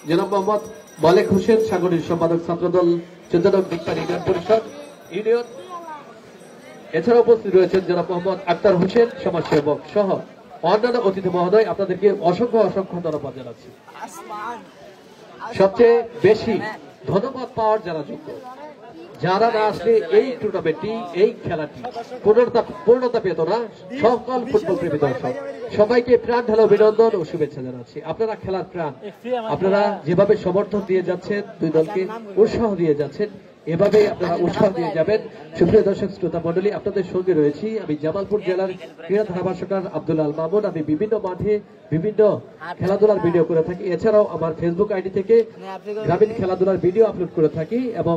জনাব মোহাম্মদ মালেক হোসেন, সাংগঠনিক সম্পাদক ছাত্রদল 14 নং দিকপাই ইউনিয়ন পরিষদ ইউনিয়ন। এছাড়া উপস্থিত রয়েছেন জনাব মোহাম্মদ আক্তার হোসেন, সমাজসেবক সহ অন্যান্য অতিথি মহোদয়। আপনাদেরকে অসংখ্য অসংখ্য ধন্যবাদ জানাচ্ছি। সবচেয়ে বেশি ধন্যবাদ পাওয়ার যারা যোগ্য, যারা না আসলে এই টুর্নামেন্টটি, এই খেলাটি পূর্ণতা পেত না। সকল ফুটবল প্রেমী দর্শক সবাইকে প্রাণ ঢালা অভিনন্দন ও শুভেচ্ছা জানাচ্ছি। আপনারা খেলার প্রাণ, আপনারা যেভাবে সমর্থন দিয়ে যাচ্ছেন, দুই দলকে উৎসাহ দিয়ে যাচ্ছেন, এভাবে আপনারা উৎসাহ দিয়ে যাবেন। সুপ্রিয় দর্শক শ্রোতা মন্ডলী, আপনাদের সঙ্গে রয়েছি আমি জামালপুর জেলার ক্রীড়া ধারাভাষ্যকার আব্দুল আল মামুন। আমি বিভিন্ন মাঠে বিভিন্ন খেলাধুলার ভিডিও করে থাকি। এছাড়াও আমার ফেসবুক আইডি থেকে গ্রামীণ খেলাধুলার ভিডিও আপলোড করে থাকি এবং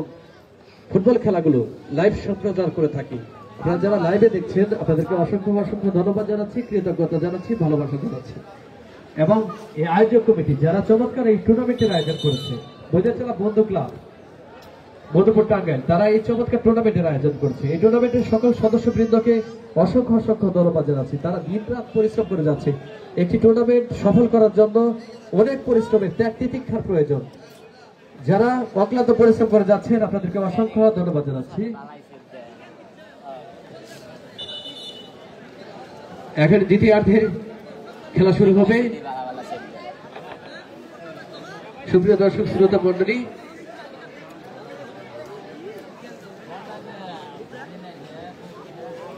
ফুটবল খেলাগুলো লাইভ সম্প্রচার করে থাকি। আপনারা যারা লাইভে দেখছেন আপনাদেরকে অসংখ্য অসংখ্য ধন্যবাদ জানাচ্ছি, কৃতজ্ঞতা জানাচ্ছি, ভালোবাসা জানাচ্ছি। এবং এই আয়োজক কমিটি যারা চমৎকার এই টুর্নামেন্টের আয়োজন করেছে, বৈদ্যচালা বন্ধু ক্লাব মধুপুর টাঙ্গাইল, তারা এই চমৎকার টুর্নামেন্টের আয়োজন করছে। এই টুর্নামেন্টের সকল সদস্যবৃন্দকে অসংখ্য অসংখ্য ধন্যবাদ জানাচ্ছি। তারা দিন রাত পরিশ্রম করে যাচ্ছে। একটি টুর্নামেন্ট সফল করার জন্য অনেক পরিশ্রমের, ত্যাগ তিতিক্ষার প্রয়োজন। যারা অক্লান্ত পরিশ্রম করে যাচ্ছেন আপনাদেরকে অসংখ্য ধন্যবাদ জানাচ্ছি। এখন দ্বিতীয়ার্ধের খেলা শুরু হবে। সুপ্রিয় দর্শক শ্রোতা মন্ডলী,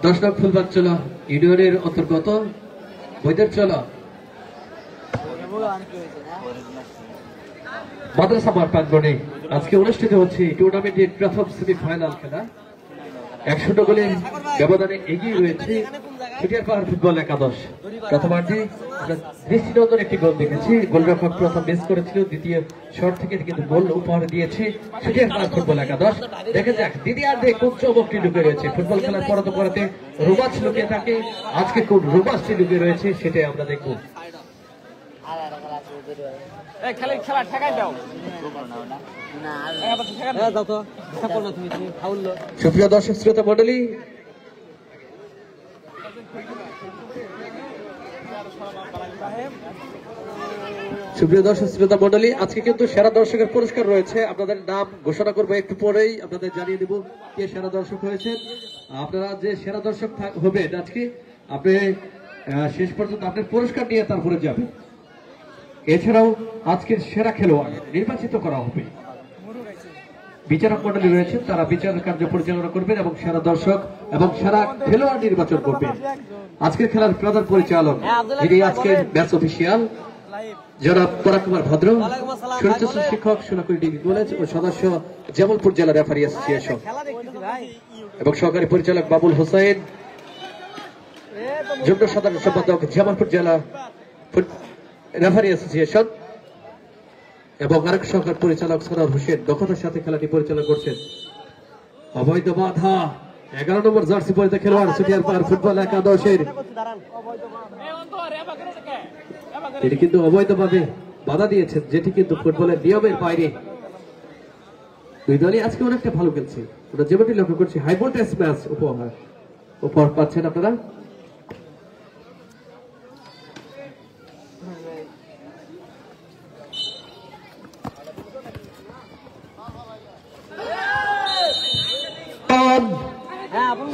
10 নং ফুলবাগচলা ইউনিয়নের অন্তর্গত বৈদ্যচলা মাদ্রাসা মাঠ প্রাঙ্গণে আজকে অনুষ্ঠিত হচ্ছে টুর্নামেন্টের প্রথম সেমিফাইনাল খেলা। 100 গোলের ব্যবধানে এগিয়ে রয়েছে চুটিয়ার পাহাড় ফুটবল একাদশ। প্রথমার্ধে আমরা দৃষ্টিনন্দন একটি গোল দেখেছি, গোলরক্ষক প্রথম মিস করেছিল, দ্বিতীয় শট থেকে কিন্তু গোল উপহার দিয়েছে চুটিয়ার পাহাড় ফুটবল একাদশ। দেখা যাক দ্বিতীয়ার্ধে কোন চমকটি লুকিয়ে রয়েছে। ফুটবল খেলার পরতে পরতে রোমাঞ্চ লুকিয়ে থাকে, আজকে কোন রোমাঞ্চটি লুকিয়ে রয়েছে সেটাই আমরা দেখব। খেলা ঠেকাই দাও সুপ্রিয় দর্শক শ্রোতা মন্ডলী, আজকে কিন্তু সেরা দর্শকের পুরস্কার রয়েছে। আপনাদের নাম ঘোষণা করবো একটু পরেই, আপনাদের জানিয়ে দেবো কে সেরা দর্শক হয়েছেন। আপনারা যে সেরা দর্শক হবেন আজকে, আপনি শেষ পর্যন্ত আপনার পুরস্কার নিয়ে তারপরে যাবেন। এছাড়াও আজকের সেরা খেলোয়াড় নির্বাচিত করা হবে। বিচারক মন্ডলী রয়েছে, তারা বিচার কার্য পরিচালনা করবেন এবং সেরা দর্শক এবং সেরা খেলোয়াড় নির্বাচন করবেন। আজকের খেলার প্রধান পরিচালক যিনি আজকের ম্যাচ অফিসিয়াল জনাব পরাগ কুমার ভদ্র, চরিত্র শিক্ষক সোনাকুড়ি ডিগ্রি কলেজ ও সদস্য জামালপুর জেলা রেফারি অ্যাসোসিয়েশন, এবং সহকারী পরিচালক বাবুল হোসেন, যুগ্ম সাধারণ সম্পাদক জামালপুর জেলা রেফারি অ্যাসোসিয়েশন, এবং আরেক সহকারী পরিচালক সরার হোসেন দক্ষতার সাথে খেলাটি পরিচালনা করছেন। অবৈধ বাধা 11 নম্বর জার্সি পরিহিত খেলোয়াড় চুটিয়ার পাহাড় ফুটবল একাদশের, তিনি কিন্তু অবৈধভাবে বাধা দিয়েছেন, যেটি কিন্তু ফুটবলের নিয়মের বাইরে। দুই দলই আজকে অনেকটা ভালো খেলছে, আমরা যেমনটি লক্ষ্য করছি। হাই ভোল্টেজ ম্যাচ উপহার পাচ্ছেন আপনারা।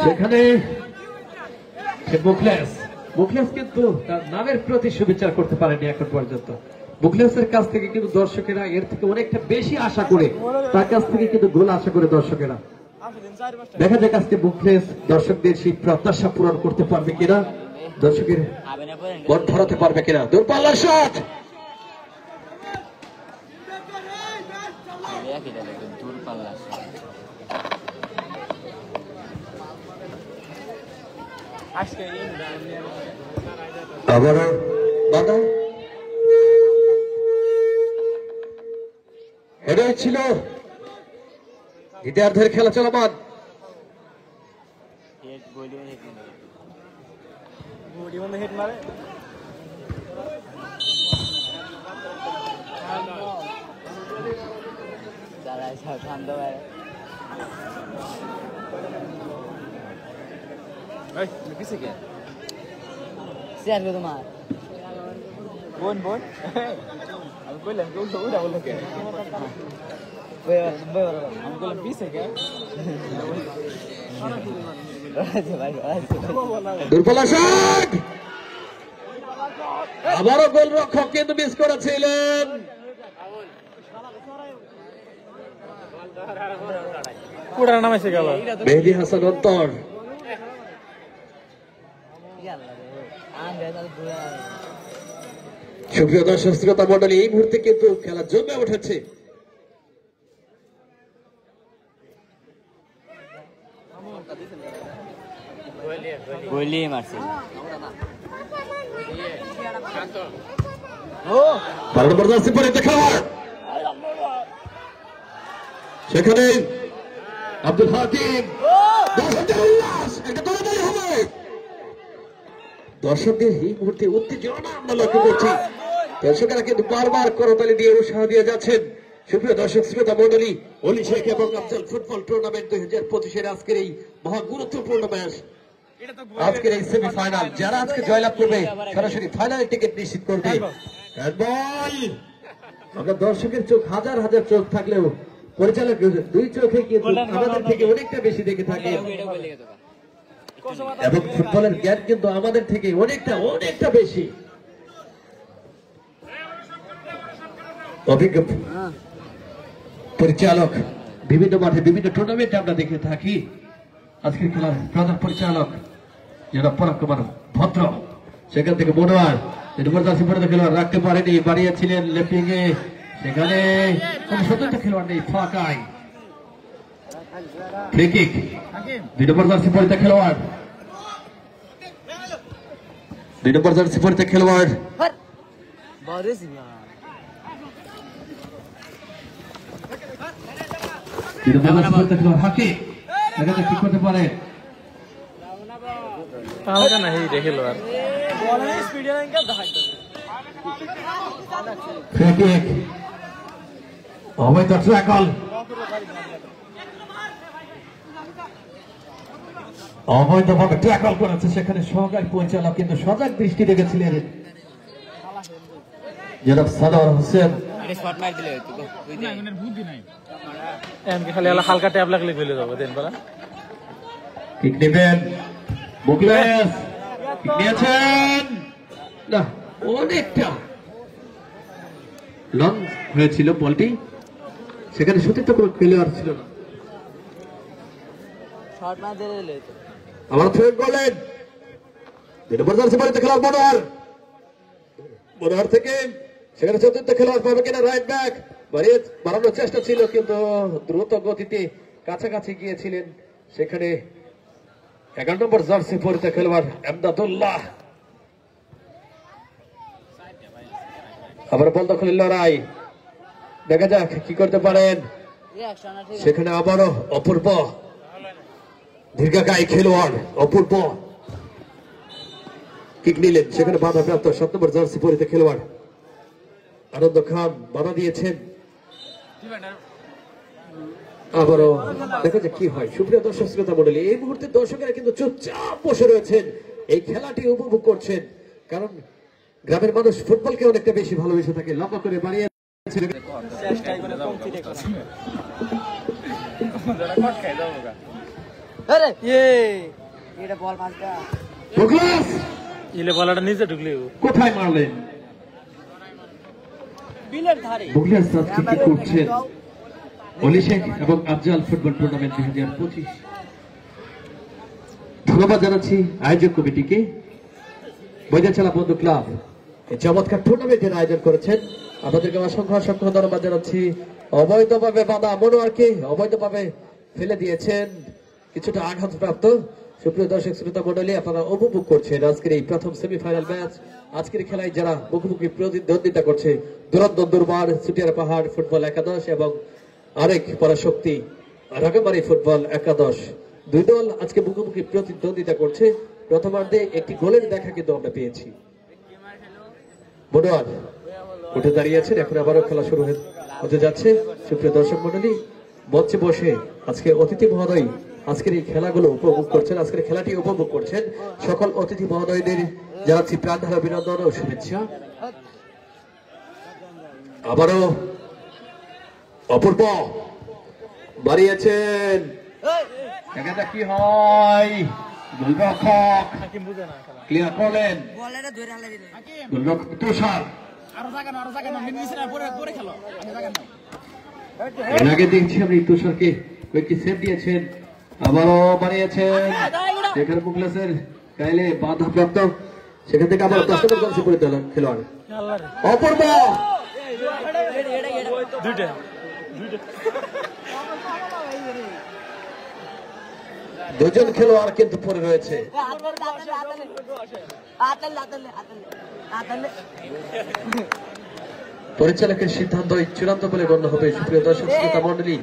সেখানে মুখলেস কিন্তু তার নামের প্রতি শুভেচ্ছা করতে পারেনি এখন পর্যন্ত। মুখলেসের কাছ থেকে কিন্তু দর্শকেরা এর থেকে অনেকটা বেশি আশা করে, তার কাছ থেকে কিন্তু গোল আশা করে দর্শকেরা। দেখা যাক আজকে মুখলেস দর্শকদের সেই প্রত্যাশা পূরণ করতে পারবে কিনা, দর্শকের মন ধরাতে পারবে কিনা। দূরপাল্লার শট, আবারও বাধা। এটাই ছিল দ্বিতীয়ার্ধের খেলা চলমান। তোমার বোন আমি কইলাম কেউ তো উড়া বললো কে আমি কইলাম পিছে কে আবারও গোলরক্ষক কিন্তু মিস করেছিলেন। নামাইছে গেল মেহেদী হাসান অন্তর। সুপ্রিয় দর্শক শ্রোতা মন্ডলী, এই মুহূর্তে কিন্তু খেলা জমে উঠেছে। সেখানে আব্দুল হাকিম, দর্শকদের এই মুহূর্তে উত্তেজনা আমরা লক্ষ্য করছি। দর্শকেরা কিন্তু বারবার করতালি দিয়ে উৎসাহ দিয়ে যাচ্ছেন। সুপ্রিয় দর্শক শ্রোতা মন্ডলী, অলি শেখ এবং আফজাল ফুটবল টুর্নামেন্ট 2025-এর আজকের এই মহা গুরুত্বপূর্ণ ম্যাচ, আজকের এই সেমিফাইনাল, যারা আজকে জয়লাভ করবে সরাসরি ফাইনালের টিকিট নিশ্চিত করবে। আমরা দর্শকের চোখ, হাজার হাজার চোখ থাকলেও পরিচালক দুই চোখে কিন্তু আমাদের থেকে অনেকটা বেশি দেখে থাকে, এবং ফুটবলের জ্ঞান কিন্তু আমাদের থেকে অনেকটা বেশি। অভিজ্ঞ পরিচালক বিভিন্ন মাঠে বিভিন্ন টুর্নামেন্টে আমরা দেখে থাকি। আজকের খেলার প্রধান পরিচালক যারা পরাগ কুমার ভদ্র, সেখান থেকে মনোয়ার নম্বর 10 পর্যন্ত খেলোয়াড় রাখতে পারেনি, বাড়িয়েছিলেন লেফটিং এ, সেখানে কোন সতর্ক খেলোয়াড় নেই, ফাঁকায় ফ্রি কিক। 2 নম্বর 10 পর্যন্ত খেলোয়াড়, 2 নম্বর 10 পর্যন্ত খেলোয়াড় হাকি দেখা কি করতে পারে। অবৈধ ট্র্যাকল, অবৈধভাবে ট্র্যাকল করেছে, সেখানে সহকারী পরিচালক কিন্তু সজাগ দৃষ্টি রেখেছিলেন জনাব সাদর হোসেন। খালি হালকা ট্যাব লাগলে গলে যাবো দেন বলা কিক নেবেন মুখলেস, কিক নিয়েছেন না, অনেকটা লং হয়েছিল বলটি, সেখানে সতীর্থ কোনো প্লেয়ার ছিল না। আবার থ্রেড করলেন 2 নম্বর জার্সি পরে খেলোয়াড় মনোহর, মনোহর থেকে সেখানে চতুর্থ খেলোয়াড় পাবে কিনা, রাইট ব্যাক বাড়ানোর চেষ্টা ছিল কিন্তু দ্রুত গতিতে কাছাকাছি গিয়েছিলেন, সেখানে 11 নম্বর জার্সি পরিতে খেলোয়াড় এমদাদুল্লাহ। আবার বল দখলের লড়াই, দেখা যাক কি করতে পারেন। সেখানে আবারও অপূর্ব দীর্ঘাকায় খেলোয়াড় অপূর্ব কিক নিলেন, সেখানে বাধা প্রাপ্ত 7 নম্বর জার্সি পরিতে খেলোয়াড় আনন্দ খান বাধা দিয়েছেন। আবারও দেখা যাক কি হয়। সুপ্রিয় দর্শক শ্রোতা মণ্ডলী, এই মুহূর্তে দর্শকেরা কিন্তু চুপচাপ বসে রয়েছেন, এই খেলাটি উপভোগ করছেন, কারণ গ্রামের মানুষ ফুটবলকে অনেকটা বেশি ভালোবেসে থাকে। লম্বা করে বাড়িয়ে নিচে ঢুকলে কোথায় মারলেন করছেন অলি শেখ এবং আফজাল ফুটবল টুর্নামেন্ট 2025। ধন্যবাদ জানাচ্ছি আয়োজক কমিটিকে, বৈদ্যচালা বন্ধু ক্লাব এই চমৎকার টুর্নামেন্টের আয়োজন করেছেন, আমাদেরকে অসংখ্য অসংখ্য ধন্যবাদ জানাচ্ছি। অবৈধভাবে বাধা মনোয়ারকে অবৈধভাবে ফেলে দিয়েছেন, কিছুটা আঘাতপ্রাপ্ত। সুপ্রিয় দর্শক শ্রোতা মন্ডলী, আপনারা উপভোগ করছেন আজকের এই প্রথম সেমিফাইনাল ম্যাচ। আজকের খেলায় যারা মুখোমুখি প্রতিদ্বন্দ্বিতা করছে দুরন্ত দুর্বার চুটিয়ার পাহাড় ফুটবল একাদশ এবং আরেক পরাশক্তি রাগামারি ফুটবল একাদশ, দুই দল আজকে মুখোমুখি প্রতিদ্বন্দ্বিতা করছে। প্রথমার্ধে একটি গোলের দেখা কিন্তু আমরা পেয়েছি। মনোয়ার উঠে দাঁড়িয়েছেন, এখন আবারও খেলা শুরু হতে যাচ্ছে। সুপ্রিয় দর্শক মন্ডলী, মঞ্চে বসে আজকে অতিথি মহোদয় আজকের এই খেলাগুলো উপভোগ করছেন, আজকের খেলাটি উপভোগ করছেন। সকল অতিথি মহোদয়দের জানাচ্ছি প্রাণঢালা অভিনন্দন ও শুভেচ্ছা। আবারও অপূর্ব বাড়িয়েছেন, কি হয়, গোলরক্ষক ক্লিয়ার করলেন, গোলরক্ষক তুষার এর আগে দেখছি আমি তুষারকে কয়েকটি সেভ দিয়েছেন, আবারও বানিয়েছেন, সেখানে মুখলেসের গাইলে বাধা প্রাপ্ত, সেখান থেকে আবার 10 নম্বর জার্সি পরে খেলোয়াড় অপূর্ব দুজন খেলোয়াড় কিন্তু পড়ে রয়েছে। পরিচালকের সিদ্ধান্ত চূড়ান্ত বলে গণ্য হবে। সুপ্রিয় দর্শক শ্রোতা মন্ডলী,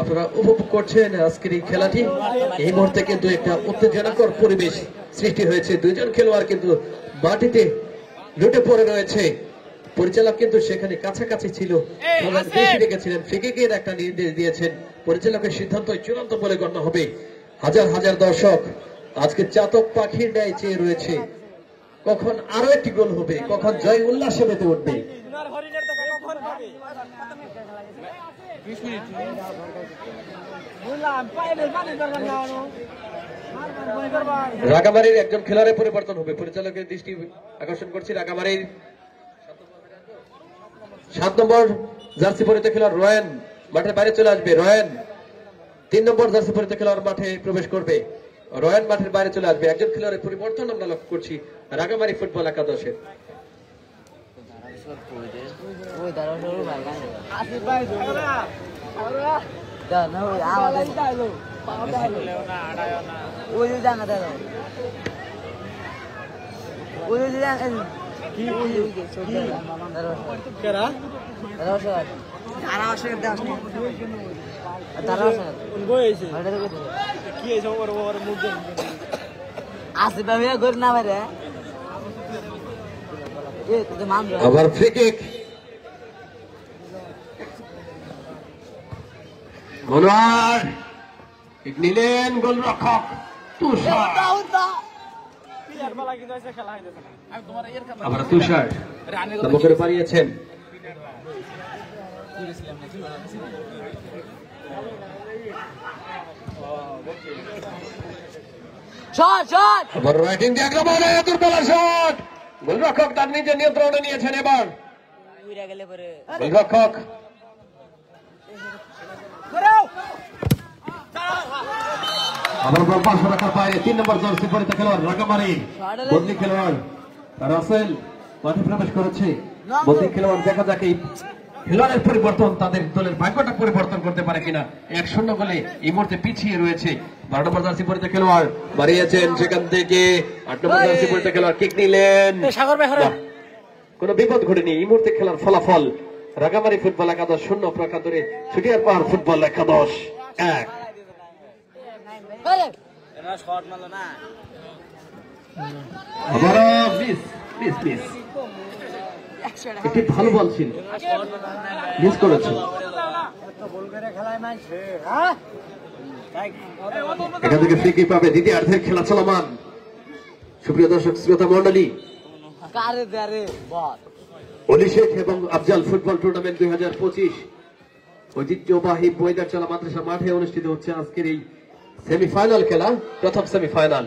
আপনারা উপভোগ করছেন আজকের এই খেলাটি। এই মুহূর্তে কিন্তু একটা উত্তেজনাকর পরিবেশ সৃষ্টি হয়েছে, দুইজন খেলোয়াড় কিন্তু মাটিতে লুটে পড়ে রয়েছে। পরিচালক কিন্তু সেখানে কাছাকাছি ছিল, বেশি রেখেছিলেন, ফ্রিকিকের একটা নির্দেশ দিয়েছেন। পরিচালকের সিদ্ধান্ত চূড়ান্ত বলে গণ্য হবে। হাজার হাজার দর্শক আজকে চাতক পাখির ন্যায় চেয়ে রয়েছে, কখন আরো একটি গোল হবে, কখন জয় উল্লাসে মেতে উঠবে। রাগামারির একজন খেলোয়াড়ের পরিবর্তন হবে, পরিচালকের দৃষ্টি আকর্ষণ করছি। রাগামারির 7 নম্বর জার্সি পরিতে খেলোয়াড় রয়েন মাঠের বাইরে চলে আসবে। রয়েন 3 নম্বর জার্সি পরিহিত খেলোয়াড় মাঠে প্রবেশ করবে। রয়্যাল মাঠের বাইরে চলে আসবে। একজন খেলোয়াড়ের পরিবর্তন আমরা লক্ষ্য করছি রাগামারি ফুটবল একাদশের। আবার ফ্রি কিক, মনোয়ার কিক নিলেন গোলরক্ষক তুষার। আবার তুষার লম্বা করে বাড়িয়েছেন। আবার রাইটিং দিয়ে আক্রমণে দুর্বল শট, গোলরক্ষক তার নিজের নিয়ন্ত্রণে নিয়েছেন। এবার গোলরক্ষক আবার বল পাশ রাখার বাইরে 3 নম্বর জার্সি পরিহিত খেলোয়াড় রাগামারি বদলি খেলোয়াড় রাসেল মাঠে প্রবেশ করেছে। বদলি খেলোয়াড় দেখা যাক এই খেলোয়াড়ের পরিবর্তন তাদের দলের ভাগ্যটা পরিবর্তন করতে পারে কিনা। 1-0 গোলে এই মুহূর্তে পিছিয়ে রয়েছে। 12 নম্বর জার্সি পরিহিত খেলোয়াড় বাড়িয়েছেন সেখান থেকে। 8 নম্বর জার্সি পরিহিত খেলোয়াড় কিক নিলেন, কোনো বিপদ ঘটেনি। এই মুহূর্তে খেলার ফলাফল রাগামারি ফুটবল একাদশ 0, প্রকাতরে ছুটিয়ার পাহাড় ফুটবল একাদশ 1। আবারও মিস একটি ভালো বল ছিল, মিস করেছে। এখান থেকে ফ্রি কিক পাবে। দ্বিতীয়ার্ধের খেলা চলমান। সুপ্রিয় দর্শক শ্রোতা মন্ডলী, অলি শেখ এবং আফজাল ফুটবল টুর্নামেন্ট 2025 ঐতিহ্যবাহী বৈদারচলা মাদ্রাসা মাঠে অনুষ্ঠিত হচ্ছে আজকের এই সেমিফাইনাল খেলা। প্রথম সেমিফাইনাল,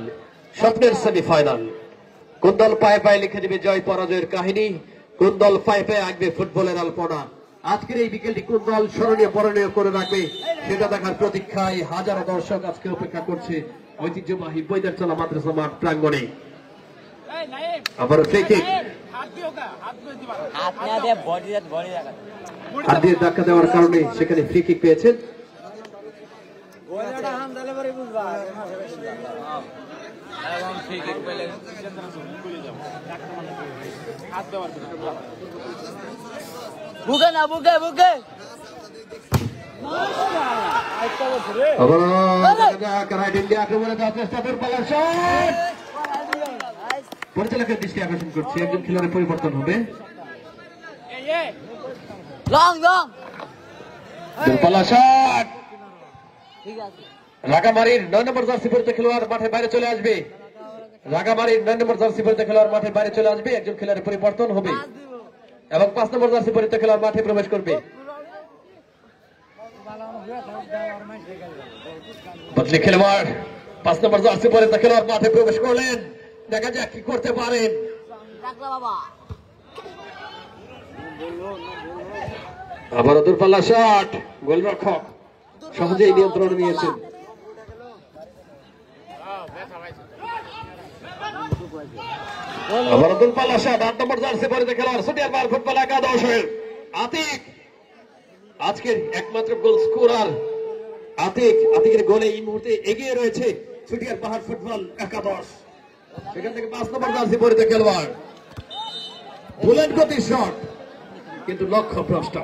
স্বপ্নের সেমিফাইনাল। কোন দল পায়ে পায়ে লিখে দেবে জয় পরাজয়ের কাহিনী, কোন দল পায়ে পায়ে আঁকবে ফুটবলের আলপনা। আজকের এই বিকেলটি কোন দল স্মরণীয় পরণীয় করে রাখবে সেটা দেখার প্রতীক্ষায় হাজারো দর্শক আজকে অপেক্ষা করছে ঐতিহ্যবাহী বৈদারচলা মাদ্রাসা মাঠ প্রাঙ্গণে। আবার ফ্রি কিক, হাত দিয়ে ধাক্কা দেওয়ার কারণে সেখানে ফ্রি কিক পেয়েছেন। পরিচালকের দৃষ্টি আকর্ষণ করছে, একজন খেলোয়াড়ের পরিবর্তন হবে। রাগামারির 9 নম্বর জার্সি পরিহিত খেলোয়াড় মাঠের বাইরে চলে আসবে। রাগামারির 9 নম্বর জার্সি পরিহিত খেলোয়াড় মাঠের বাইরে চলে আসবে। একজন খেলোয়াড়ের পরিবর্তন হবে এবং 5 নম্বর জার্সি পরিহিত খেলোয়াড় মাঠে প্রবেশ করবে। বদলি খেলোয়াড় 5 নম্বর জার্সি পরিহিত খেলোয়াড় মাঠে প্রবেশ করলেন। দেখা যাক কি করতে পারেন। আবার দূরপাল্লা শট, গোলরক্ষক সহজেই নিয়ন্ত্রণ নিয়েছেন। আবার দূরপাল্লা শট, 8 নম্বর জার্সি পরিহিত খেলোয়াড় ছুটিয়ার পাহাড় ফুটবল একাদশের আতিক, আজকের একমাত্র গোল স্কোরার আতিকের গোলে এই মুহূর্তে এগিয়ে রয়েছে ছুটিয়ার পাহাড় ফুটবল একাদশ। সেখান থেকে 5 নম্বর জার্সি পরিহিত খেলোয়াড়, বুলেট গতির শট কিন্তু লক্ষ্য ভ্রষ্ট।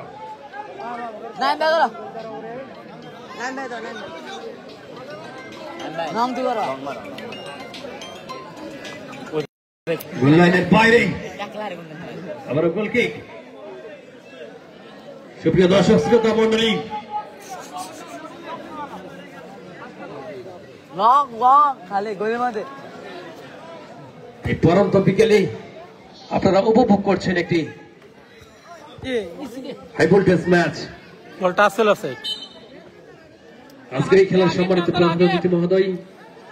গোল লাইনের বাইরে আবার গোল কিক। সুপ্রিয় দর্শক শ্রোতা মন্ডলী, এই পরন্ত বিকেলে আপনারা উপভোগ করছেন একটি হাই ভোল্টেজ ম্যাচ। আজকের এই খেলার সম্মানিত প্রধান অতিথি মহোদয়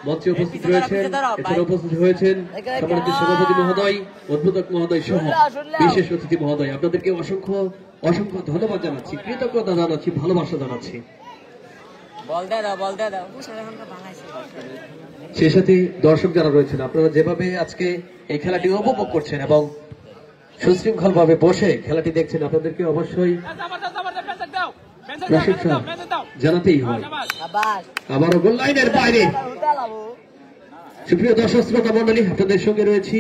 মঞ্চে উপস্থিত রয়েছেন, এছাড়া উপস্থিত হয়েছেন সম্মানিত সভাপতি মহোদয়, উদ্বোধক মহোদয় সহ বিশেষ অতিথি মহোদয়। আপনাদেরকে অসংখ্য অসংখ্য ধন্যবাদ জানাচ্ছি, কৃতজ্ঞতা জানাচ্ছি, ভালোবাসা জানাচ্ছি। সেই সাথে দর্শক যারা রয়েছেন, আপনারা যেভাবে আজকে এই খেলাটি উপভোগ করছেন এবং সুশৃঙ্খল ভাবে বসে খেলাটি দেখছেন, আপনাদেরকে অবশ্যই প্রশংসা জানাতেই হয়। আবারও গোল লাইনের বাইরে। সুপ্রিয় দর্শক শ্রোতা মন্ডলী, আপনাদের সঙ্গে রয়েছি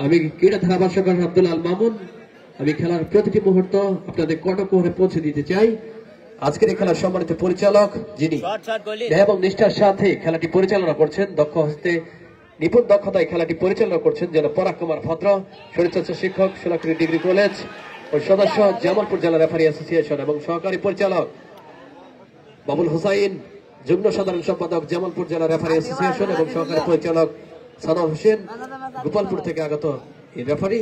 আমি ক্রীড়া ধারাভাষ্যকার আব্দুল আল মামুন। আমি খেলার প্রতিটি মুহূর্ত আপনাদের কটকরে পৌঁছে দিতে চাই। আজকের এই খেলার সম্মানিত পরিচালক, যিনি এবং নিষ্ঠার সাথে খেলাটি পরিচালনা করছেন, দক্ষ হস্তে নিপুণ দক্ষতায় খেলাটি পরিচালনা করছেন যেন পরাগ কুমার ভদ্র, শরীরচর্চা শিক্ষক, সোলাকুড়ি ডিগ্রি কলেজ ও সদস্য জামালপুর জেলা রেফারি অ্যাসোসিয়েশন, এবং সহকারী পরিচালক বাবুল হুসাইন, যুগ্ম সাধারণ সম্পাদক জামালপুর জেলা রেফারি অ্যাসোসিয়েশন, এবং সহকারী পরিচালক সাদাম হোসেন, গোপালপুর থেকে আগত এই রেফারি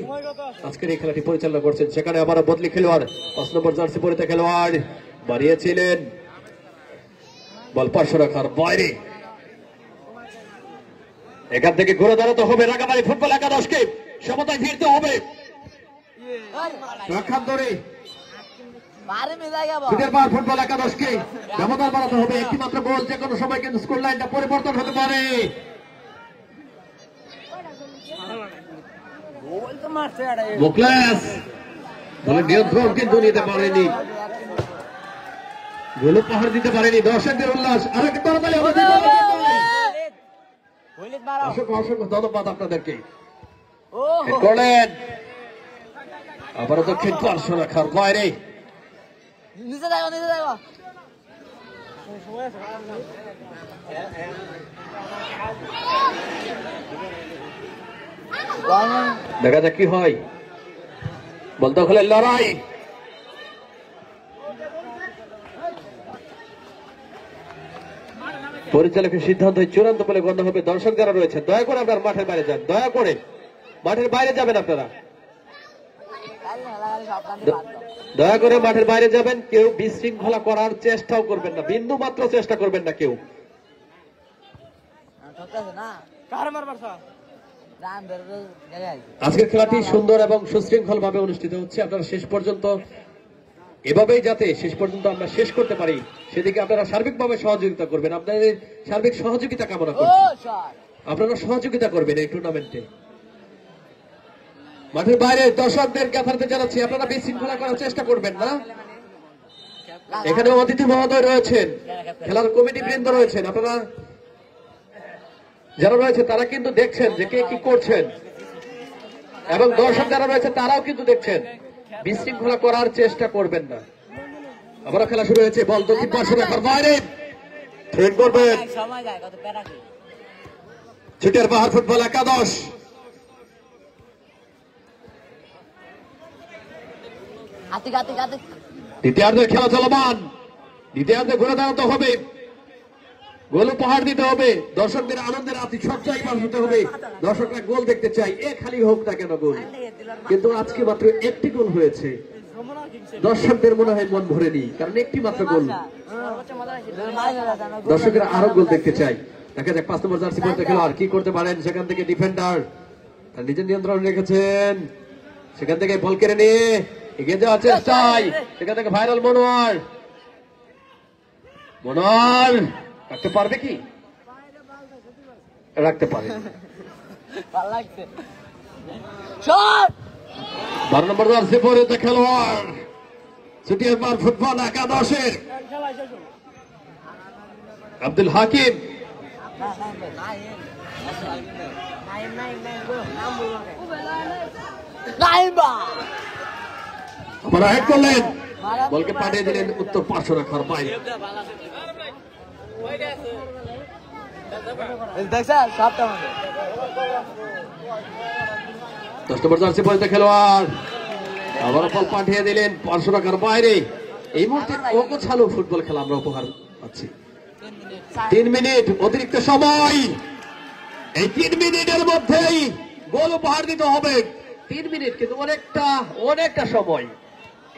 আজকের এই খেলাটি পরিচালনা করছেন। সেখানে আবারও বদলি খেলোয়াড়, 5 নম্বর জার্সি পরিতে খেলোয়াড় বাড়িয়েছিলেন, বল পার্শ্ব রাখার বাইরে। এখান থেকে ঘুরে দাঁড়াতে হবে রাগামারি ফুটবল একাদশকে, সমতায় ফিরতে হবে। রক্ষার ধরে ফুটবল একাদশকে ব্যবধান বাড়াতে হবে। একটি মাত্র গোল, যে কোনো সময় কিন্তু স্কোর লাইনটা পরিবর্তন হতে পারে। মুখলেস বলে নিয়ন্ত্রণ কিন্তু নিতে পারেনি, গোলে পাহাড় দিতে পারেনি। দর্শকদের উল্লাস, আরেক তাড়াতাড়ি অসংখ্য অসংখ্য ধন্যবাদ আপনাদেরকে। করলেন আবারও দক্ষিণ পার্শ্ব রাখার বাইরে। দেখা যাক কি হয়। বল দখলের লড়াই, পরিচালকের সিদ্ধান্ত চূড়ান্ত বলে গণ্য হবে। দর্শক যারা রয়েছে দয়া করে আপনারা মাঠের বাইরে যান, দয়া করে মাঠের বাইরে যাবেন, আপনারা দয়া করে মাঠের বাইরে যাবেন। কেউ বিশৃঙ্খলা করার চেষ্টাও করবেন না, বিন্দু মাত্র চেষ্টা করবেন না কেউ। আজকের খেলাটি সুন্দর এবং সুশৃঙ্খল ভাবে অনুষ্ঠিত হচ্ছে। আপনারা শেষ পর্যন্ত এভাবেই যাতে শেষ পর্যন্ত আমরা শেষ করতে পারি, সেদিকে আপনারা সার্বিকভাবে সহযোগিতা করবেন। আপনাদের সার্বিক সহযোগিতা কামনা করছি, আপনারা সহযোগিতা করবেন এই টুর্নামেন্টে। মাঠের বাইরে দর্শকদের কাছে জানাচ্ছি, আপনারা বিশৃঙ্খলা করার চেষ্টা করবেন না। এখানে অতিথি মহোদয় রয়েছেন, খেলার কমিটি বৃন্দ রয়েছেন, আপনারা যারা রয়েছে তারা কিন্তু দেখছেন যে কে কি করছেন, এবং দর্শক যারা রয়েছে তারাও কিন্তু দেখছেন। বিশৃঙ্খলা করার চেষ্টা করবেন না। আবার খেলা শুরু হয়েছে, বল দক্ষিণ পার্শ্ব রাখার বাইরে। থ্রেড করবেন ছুটের পাহাড় ফুটবল একাদশ। দ্বিতীয়ার্ধের খেলা চলমান, দ্বিতীয়ার্ধে ঘুরে দাঁড়াতে হবে, গোল উপহার দিতে হবে, দর্শকদের আনন্দের আতিশয্যায় পার হতে হবে। দর্শকরা গোল দেখতে চাই, এ খালি হোক না কেন গোল, কিন্তু আজকে মাত্র একটি গোল হয়েছে। দর্শকদের মনে হয় মন ভরেনি, কারণ একটি মাত্র গোল। দর্শকরা আরো গোল দেখতে চাই। দেখা যাক 5 নম্বর জার্সি পরিতে খেলোয়াড় কি করতে পারেন। সেখান থেকে ডিফেন্ডার তার নিজের নিয়ন্ত্রণ রেখেছেন, সেখান থেকে বল কেড়ে নিয়ে এগিয়ে যাওয়ার চেষ্টায়, সেখান থেকে ভাইরাল মনোয়ার। মনোয়ার রাখতে পারবে কি? রাখতে পারে। 12 নম্বর জার্সি পরিতে খেলোয়াড় ছুটিয়ে পার ফুটবল একাদশের আব্দুল হাকিম। আবার হেড করলেন, বলকে পাঠিয়ে দিলেন উত্তর পার্শ্ব রাখার বাইরে। খেলোয়াড় আবার বল পাঠিয়ে দিলেন পার্শ্ব রাখার বাইরে। এই মুহূর্তে অগোছালো ফুটবল খেলা আমরা উপহার পাচ্ছি। 3 মিনিট অতিরিক্ত সময়, এই 3 মিনিটের মধ্যেই গোল উপহার দিতে হবে। 3 মিনিট কিন্তু অনেকটা সময়।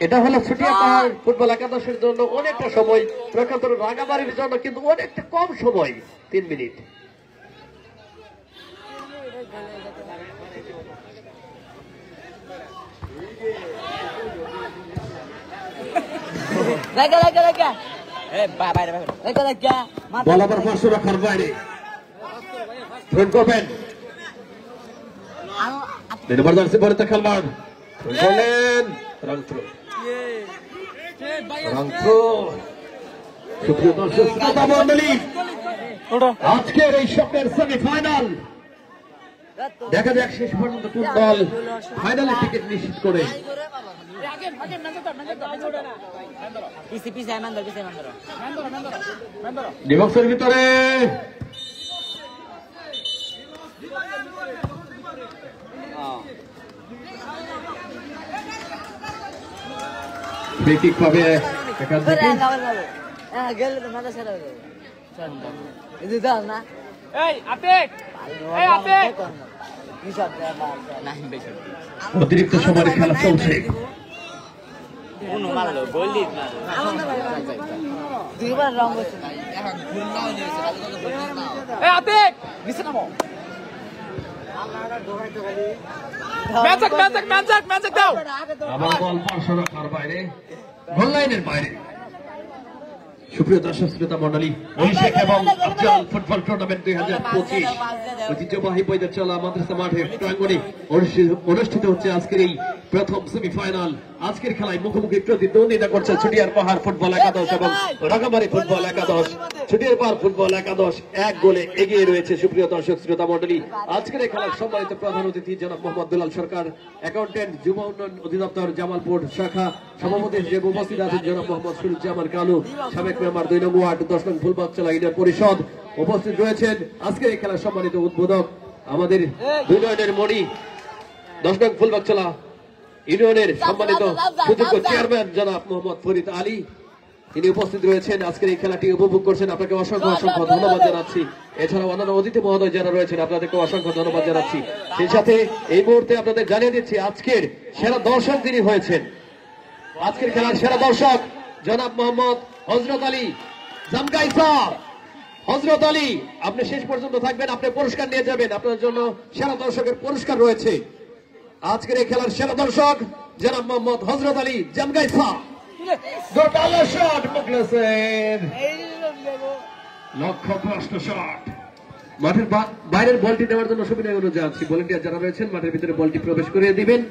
এটা হলো ছুটিয়া পাহাড় ফুটবল একাদশের জন্য অনেকটা সময়, প্রকান্তর রাঙামারির জন্য কিন্তু অনেকটা কম সময়। 3 মিনিট। বল আবার 500 রাখার বাইরে ফ্রন্ট করবেন নম্বর 10 পরে তা খেলবার করলেন রংথ্রো সুপ্রিয় দর্শক শ্রোতা মণ্ডলী আজকের এই স্বপ্নের সেমিফাইনাল দেখা যাক শেষ পর্যন্ত কোন দল ফাইনালে টিকিট নিশ্চিত করে ডিবক্সের ভিতরে ফ্রি কিক পাবে এখান থেকে অতিরিক্ত সময় খেলা চলছে আবার বল 500 রাখার বাইরে গোল লাইনের বাইরে সুপ্রিয় দর্শক শ্রোতা মন্ডলী অভিষেক এবং আফজাল ফুটবল টুর্নামেন্ট 2025 ঐতিহ্যবাহী বৈদ্যচলা মাদ্রাসা মাঠে প্রাঙ্গণে অনুষ্ঠিত হচ্ছে আজকের এই প্রথম সেমিফাইনাল। আজকের খেলায় মুখোমুখি প্রতিদ্বন্দ্বিতা করছে ছুটিয়ার পাহাড় ফুটবল একাদশ এবং রাঙামারি ফুটবল একাদশ। ছুটিয়ার পাহাড় ফুটবল একাদশ 1 গোলে এগিয়ে রয়েছে। সুপ্রিয় দর্শক শ্রোতা মন্ডলী আজকের এই খেলার সম্মানিত প্রধান অতিথি জনাব মোহাম্মদ দুলাল সরকার, অ্যাকাউন্টেন্ট যুব উন্নয়ন অধিদপ্তর জামালপুর শাখা সভাপতি হিসেবে উপস্থিত আছেন জনাব মোহাম্মদ সুরুজ্জামান কালু, সাবেক মেম্বার 2 নং ওয়ার্ড 10 নং ফুলবাগচলা ইউনিয়ন পরিষদ। উপস্থিত রয়েছেন আজকের এই খেলার সম্মানিত উদ্বোধক আমাদের 2 নং মণি 10 নং ফুলবাগচলা ইউনিয়নের সম্মানিত সুযোগ্য চেয়ারম্যান জনাব মোহাম্মদ ফরিদ আলী, তিনি উপস্থিত রয়েছেন আজকের এই খেলাটি উপভোগ করছেন। আপনাকে অসংখ্য অসংখ্য ধন্যবাদ জানাচ্ছি। এছাড়াও অন্যান্য অতিথি মহোদয় যারা রয়েছেন আপনাদেরকে অসংখ্য ধন্যবাদ জানাচ্ছি। সেই সাথে এই মুহূর্তে আপনাদের জানিয়ে দিচ্ছি আজকের সেরা দর্শক যিনি হয়েছেন, আজকের খেলার সেরা দর্শক জনাব মোহাম্মদ হযরত আলী জামগাইসা। হযরত আলী, আপনি শেষ পর্যন্ত থাকবেন, আপনি পুরস্কার নিয়ে যাবেন, আপনার জন্য সেরা দর্শকের পুরস্কার রয়েছে। আজকের এই খেলার সেরা দর্শক জনাব মোহাম্মদ হযরত আলী জামগাইসা। লক্ষ্যভ্রষ্ট শট, মাঠের বাইরের বলটি নেওয়ার জন্য সুবিধা অনুযায়ী যাচ্ছি। ভলান্টিয়ার যারা রয়েছেন মাঠের ভিতরে বলটি প্রবেশ করিয়ে দিবেন।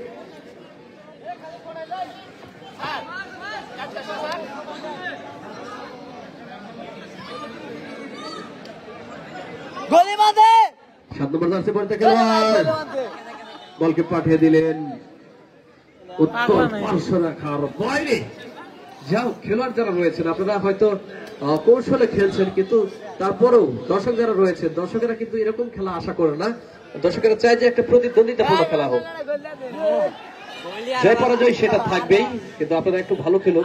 সাত নম্বর জার্সি পড়তে খেলোয়াড় বলকে পাঠিয়ে দিলেন উত্তর 500 রাখার বাইরে। যাও খেলোয়াড় যারা রয়েছেন আপনারা হয়তো কৌশলে খেলছেন, কিন্তু তারপরেও দর্শক যারা রয়েছেন দর্শকেরা কিন্তু এরকম খেলা আশা করে না। দর্শকেরা চায় যে একটা প্রতিদ্বন্দ্বিতাপূর্ণ খেলা হোক, জয় পরাজয় সেটা থাকবেই, কিন্তু আপনারা একটু ভালো খেলুন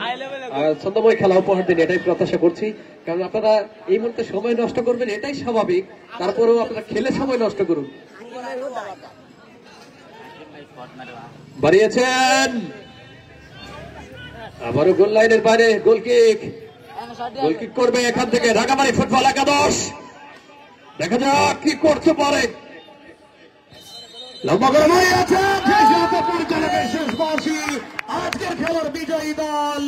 আর ছন্দময় খেলা উপহার দিন, এটাই প্রত্যাশা করছি। কারণ আপনারা এই মুহূর্তে সময় নষ্ট করবেন এটাই স্বাভাবিক, তারপরেও আপনারা খেলে সময় নষ্ট করুন। বাড়িয়েছেন আবারও গোল লাইনের বাইরে গোলকিক, গোলকিক করবে এখান থেকে রাঙামারি ফুটবল একাদশ। দেখা যাক কি করতে পারে। লম্বা করে আছে পরিচালকের শেষ বাঁশি। আজকের খেলার বিজয়ী দল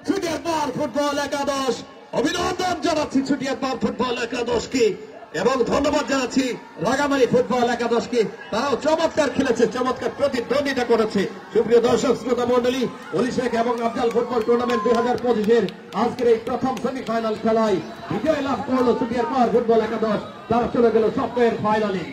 ছুটিয়ার পাহাড় ফুটবল একাদশ। অভিনন্দন জানাচ্ছি ছুটিয়ার পাহাড় ফুটবল একাদশকে এবং ধন্যবাদ জানাচ্ছি রাঙামারি ফুটবল একাদশকে। তারাও চমৎকার খেলেছে, চমৎকার প্রতিদ্বন্দ্বিতা করেছে। সুপ্রিয় দর্শক শ্রোতা মন্ডলী, অভিষেক এবং আফজাল ফুটবল টুর্নামেন্ট 2025-এর আজকের এই প্রথম সেমিফাইনাল খেলায় বিজয় লাভ করলো ছুটিয়ার পাহাড় ফুটবল একাদশ। তারা চলে গেল স্বপ্নের ফাইনালে।